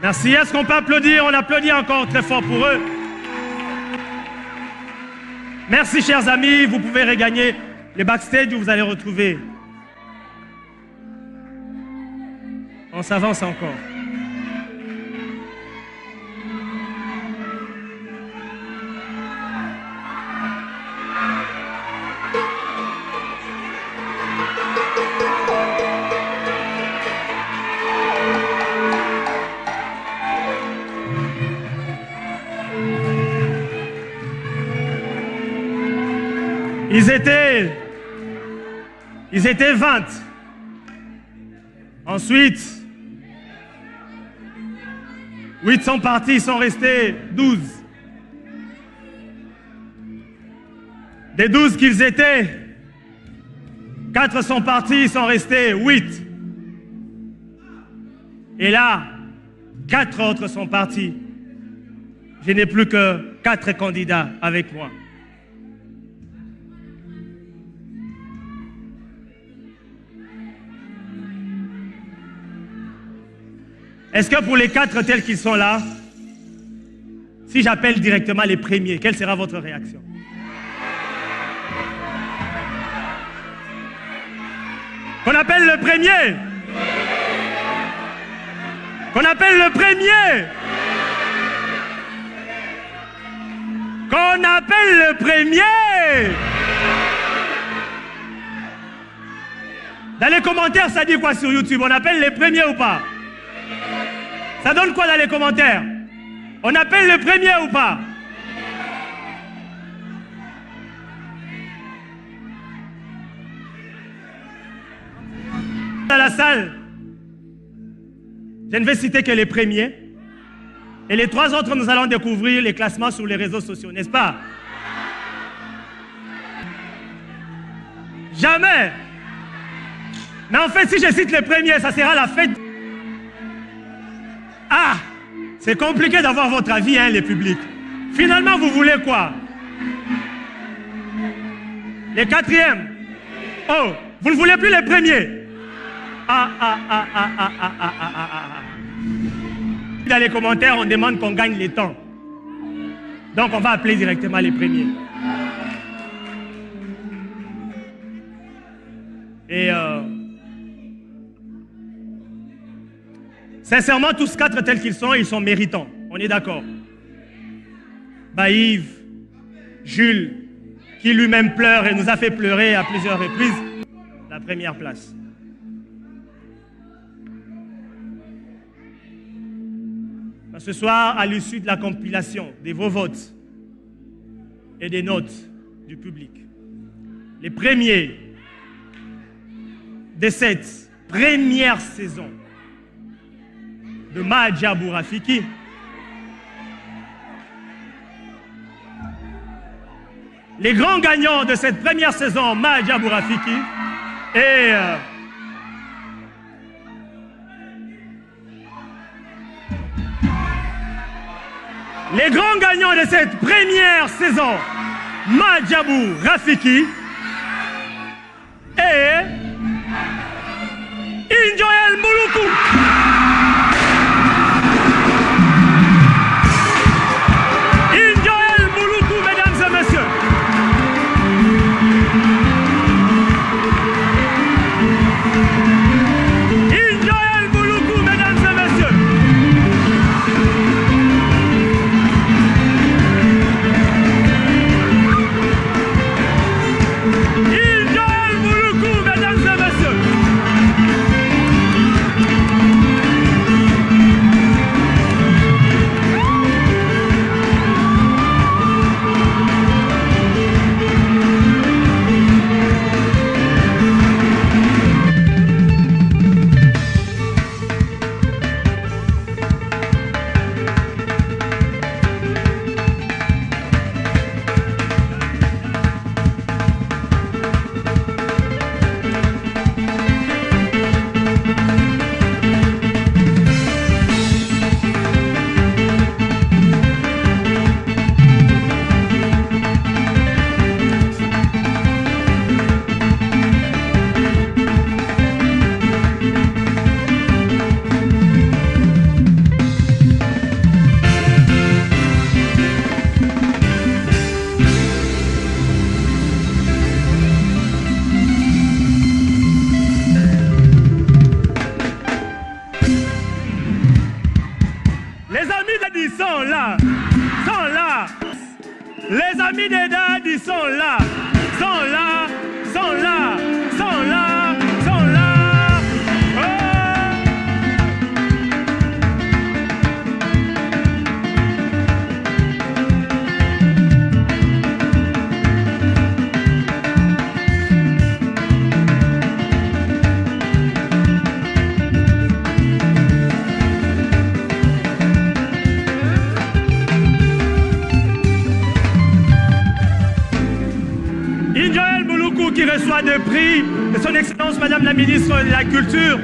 Merci. Est-ce qu'on peut applaudir? On applaudit encore très fort pour eux. Merci, chers amis. Vous pouvez regagner les backstage où vous allez retrouver. On s'avance encore. Ils étaient 20. Ensuite, 8 sont partis, ils sont restés 12. Des 12 qu'ils étaient, 4 sont partis, ils sont restés 8. Et là, 4 autres sont partis. Je n'ai plus que 4 candidats avec moi. Est-ce que pour les 4 tels qu'ils sont là, si j'appelle directement les premiers, quelle sera votre réaction? Qu'on appelle le premier? Qu'on appelle le premier? Qu'on appelle le premier? Dans les commentaires, ça dit quoi sur YouTube? On appelle les premiers ou pas? Ça donne quoi dans les commentaires? On appelle le premier ou pas? Dans la salle, je ne vais citer que les premiers. Et les 3 autres, nous allons découvrir les classements sur les réseaux sociaux, n'est-ce pas? Jamais. Mais en fait, si je cite les premiers, ça sera la fête. Ah, c'est compliqué d'avoir votre avis, hein, les publics. Finalement, vous voulez quoi? Les 4e. Oh, vous ne voulez plus les premiers? Dans les commentaires, on demande qu'on gagne les temps. Donc, on va appeler directement les premiers. Et sincèrement, tous 4 tels qu'ils sont méritants. On est d'accord. Baïve, Jules, qui lui-même pleure et nous a fait pleurer à plusieurs reprises, la première place. Ce soir, à l'issue de la compilation de vos votes et des notes du public, les premiers de cette première saison de Madja Bourafiki, les grands gagnants de cette première saison Madja Bourafiki et les grands gagnants de cette première saison Madja Bourafiki et Injoel Mouloukou. Injoel Mouloukou, mesdames et messieurs. Injoel Mouloukou, mesdames et messieurs. Injoel Mouloukou, Les amis des dads, ils sont là, sont là, sont là, sont là, sont là. Oh. Joël Mouloukou qui reçoit des prix de son Excellence Madame la Ministre de la Culture,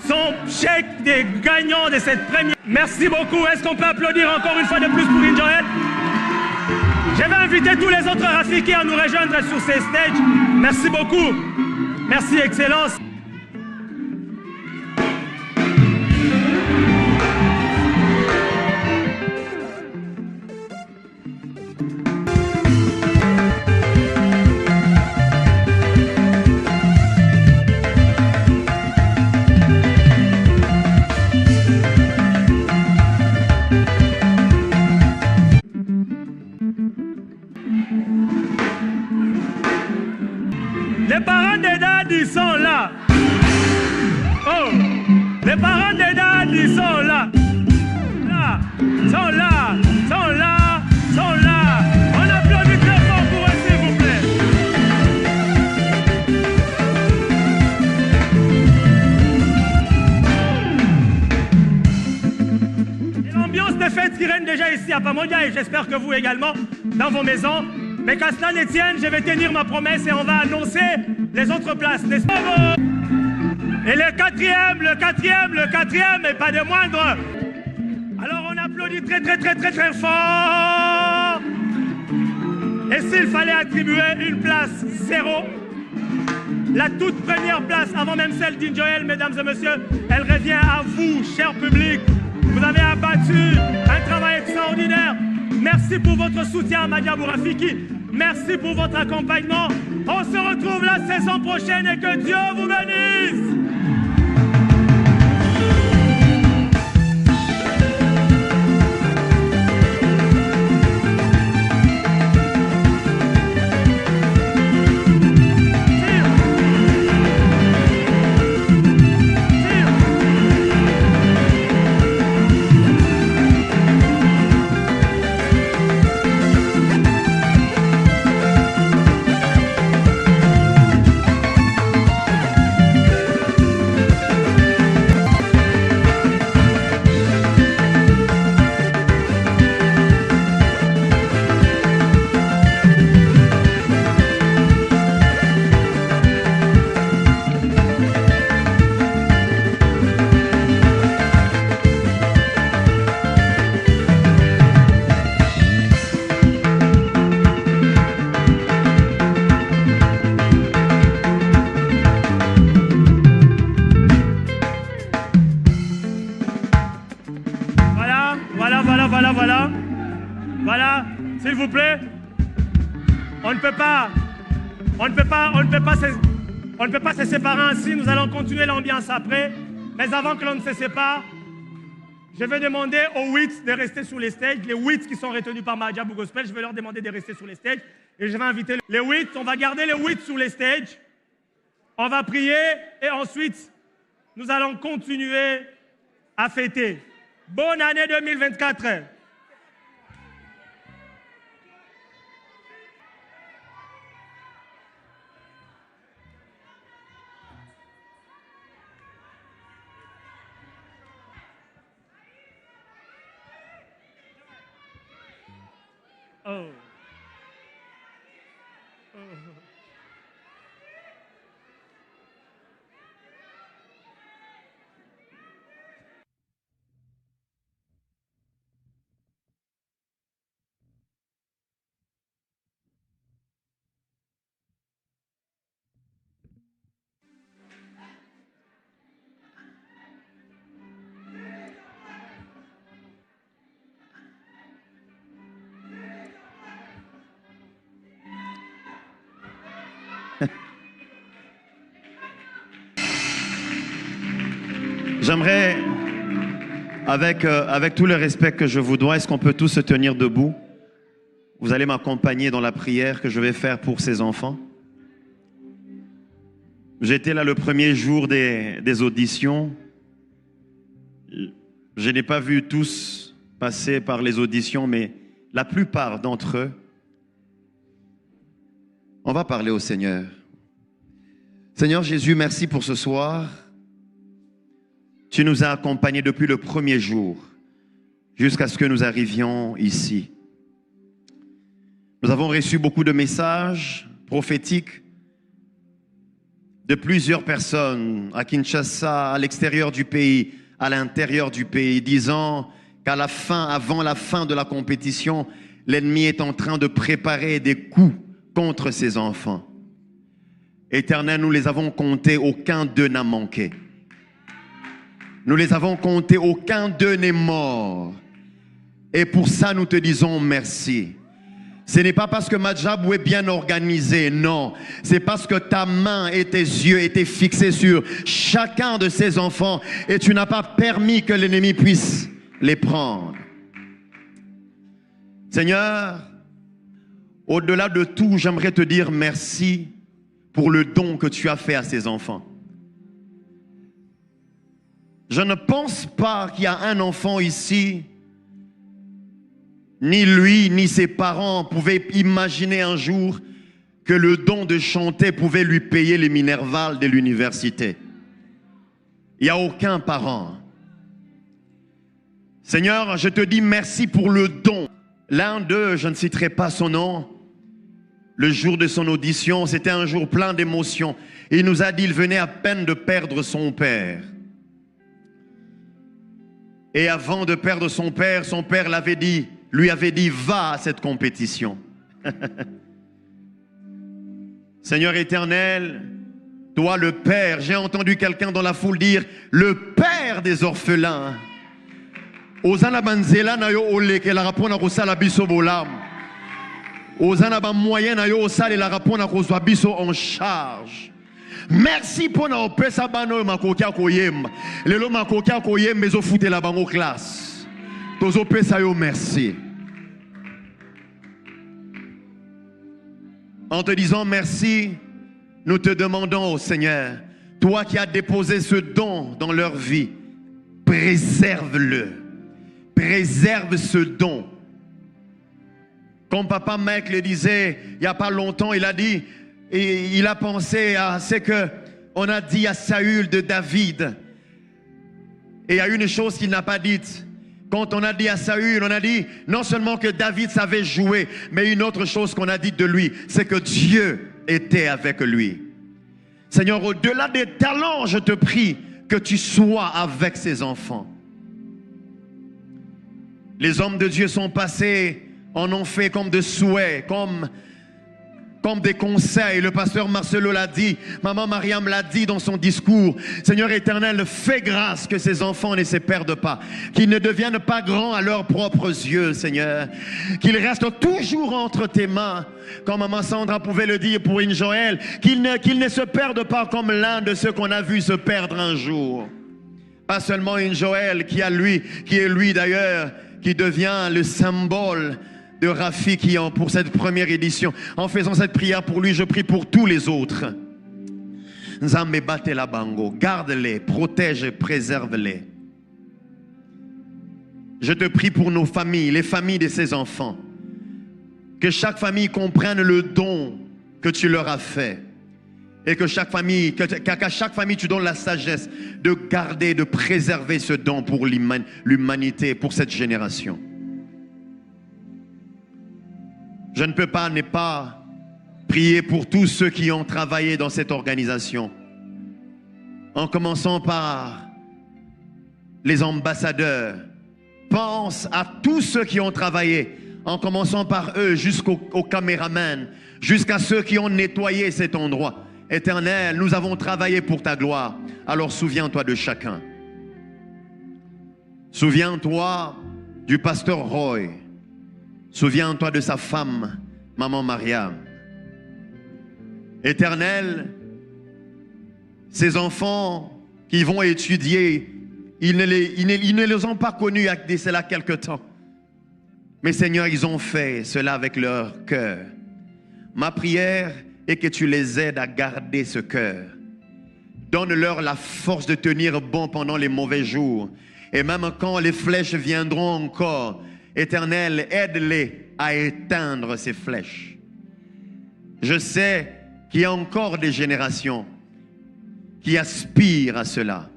son chèque des gagnants de cette première. Merci beaucoup. Est-ce qu'on peut applaudir encore une fois de plus pour Joël? Je vais inviter tous les autres Rafiki à nous rejoindre sur ces stages. Merci beaucoup. Merci Excellence. Les parents des dads, ils sont là. Oh, les parents des dads, ils sont là. Là, sont là, sont là, sont là. On applaudit très fort pour eux, s'il vous plaît. Et l'ambiance de fête qui règne déjà ici à Pamondia, et j'espère que vous également, dans vos maisons. Mais qu'à cela ne tienne, je vais tenir ma promesse et on va annoncer les autres places, n'est-ce pas? Et le quatrième, et pas de moindre. Alors on applaudit très fort. Et s'il fallait attribuer une place 0, la toute première place, avant même celle d'Injoël, mesdames et messieurs, elle revient à vous, cher public. Vous avez abattu un travail extraordinaire. Merci pour votre soutien à Madia Bourafiki. Merci pour votre accompagnement. On se retrouve la saison prochaine et que Dieu vous bénisse. Voilà, s'il vous plaît. On ne peut pas se séparer ainsi. Nous allons continuer l'ambiance après. Mais avant que l'on ne se sépare, je vais demander aux 8 de rester sur les stages. Les 8 qui sont retenus par Madia Gospel, je vais leur demander de rester sur les stages. Et je vais inviter les 8. On va garder les 8 sur les stages. On va prier et ensuite, nous allons continuer à fêter. Bonne année 2024. Oh. Oh. J'aimerais, avec tout le respect que je vous dois, est-ce qu'on peut tous se tenir debout? vous allez m'accompagner dans la prière que je vais faire pour ces enfants. J'étais là le premier jour des auditions. Je n'ai pas vu tous passer par les auditions, mais la plupart d'entre eux. On va parler au Seigneur. Seigneur Jésus, merci pour ce soir. Tu nous as accompagnés depuis le premier jour jusqu'à ce que nous arrivions ici. Nous avons reçu beaucoup de messages prophétiques de plusieurs personnes à Kinshasa, à l'extérieur du pays, à l'intérieur du pays, disant qu'à la fin, avant la fin de la compétition, l'ennemi est en train de préparer des coups contre ses enfants. Éternel, nous les avons comptés, aucun d'eux n'a manqué. Nous les avons comptés, aucun d'eux n'est mort. Et pour ça, nous te disons merci. Ce n'est pas parce que Madjabou est bien organisé, non. C'est parce que ta main et tes yeux étaient fixés sur chacun de ces enfants et tu n'as pas permis que l'ennemi puisse les prendre. Seigneur, au-delà de tout, j'aimerais te dire merci pour le don que tu as fait à ces enfants. Je ne pense pas qu'il y a un enfant ici, ni lui, ni ses parents pouvaient imaginer un jour que le don de chanter pouvait lui payer les minervales de l'université. Il n'y a aucun parent. Seigneur, je te dis merci pour le don. L'un d'eux, je ne citerai pas son nom, le jour de son audition, c'était un jour plein d'émotions. Il nous a dit qu'il venait à peine de perdre son père. Et avant de perdre son père lui avait dit, va à cette compétition. Seigneur éternel, toi le Père, j'ai entendu quelqu'un dans la foule dire, le Père des orphelins. Ozana banzela na yo oleke la rapona kosala biso bolam. Ozana ba moyen na yo osala la rapona kozwa biso en charge. Merci pour na opesa bano makokia koyemba. Lelo makokia koyemba zo futela bango classe. Tozo pesa yo merci. En te disant merci, nous te demandons au Seigneur, toi qui as déposé ce don dans leur vie, préserve-le. Préserve ce don. Comme papa Mike le disait il n'y a pas longtemps, il a dit, et il a pensé à ce qu'on a dit à Saül de David. Et il y a une chose qu'il n'a pas dite. Quand on a dit à Saül, on a dit non seulement que David savait jouer, mais une autre chose qu'on a dit de lui, c'est que Dieu était avec lui. Seigneur, au-delà des talents, je te prie que tu sois avec ces enfants. Les hommes de Dieu sont passés, en ont fait comme de souhaits, comme des conseils. Le pasteur Marcelo l'a dit, maman Mariam l'a dit dans son discours. Seigneur éternel, fais grâce que ces enfants ne se perdent pas, qu'ils ne deviennent pas grands à leurs propres yeux, Seigneur, qu'ils restent toujours entre tes mains, comme maman Sandra pouvait le dire pour Joël, qu'ils ne se perdent pas comme l'un de ceux qu'on a vu se perdre un jour. Pas seulement Joël qui est lui d'ailleurs, qui devient le symbole de Rafi qui pour cette première édition. En faisant cette prière pour lui, je prie pour tous les autres. Nzambe bate la bango, garde-les, protège et préserve-les. Je te prie pour nos familles, les familles de ces enfants. Que chaque famille comprenne le don que tu leur as fait. Et que qu'à chaque famille tu donnes la sagesse de garder, de préserver ce don pour l'humanité, pour cette génération. Je ne peux pas ne pas prier pour tous ceux qui ont travaillé dans cette organisation. En commençant par les ambassadeurs. Pense à tous ceux qui ont travaillé, en commençant par eux jusqu'aux caméramans, jusqu'à ceux qui ont nettoyé cet endroit. Éternel, nous avons travaillé pour ta gloire. Alors souviens-toi de chacun. Souviens-toi du pasteur Roy. Souviens-toi de sa femme, maman Mariam. Éternel, ces enfants qui vont étudier, ils ne les ont pas connus il y a quelque temps. Mais Seigneur, ils ont fait cela avec leur cœur. Ma prière est que tu les aides à garder ce cœur. Donne-leur la force de tenir bon pendant les mauvais jours. Et même quand les flèches viendront encore, Éternel, aide-les à éteindre ces flèches. Je sais qu'il y a encore des générations qui aspirent à cela.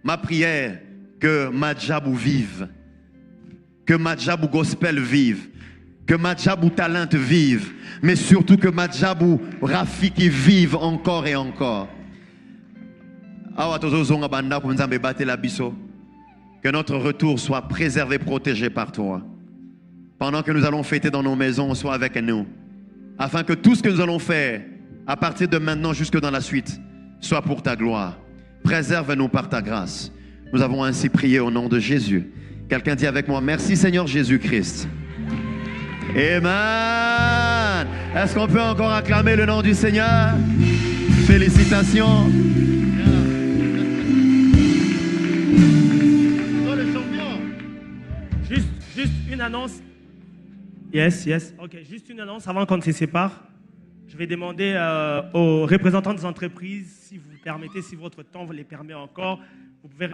Ma prière, que Madjabou vive, que Madjabou Gospel vive, que Madjabou Talent vive, mais surtout que Madjabou Rafiki vive encore et encore. Que notre retour soit préservé, protégé par toi. Pendant que nous allons fêter dans nos maisons, sois avec nous. Afin que tout ce que nous allons faire, à partir de maintenant jusque dans la suite, soit pour ta gloire. Préserve-nous par ta grâce. Nous avons ainsi prié au nom de Jésus. Quelqu'un dit avec moi, merci Seigneur Jésus-Christ. Amen. Est-ce qu'on peut encore acclamer le nom du Seigneur? Félicitations. Juste une annonce. Yes. Ok, juste une annonce avant qu'on ne se sépare. Je vais demander aux représentants des entreprises, si vous permettez, si votre temps vous les permet encore, vous pouvez...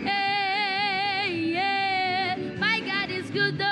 Hey, yeah, my God is good.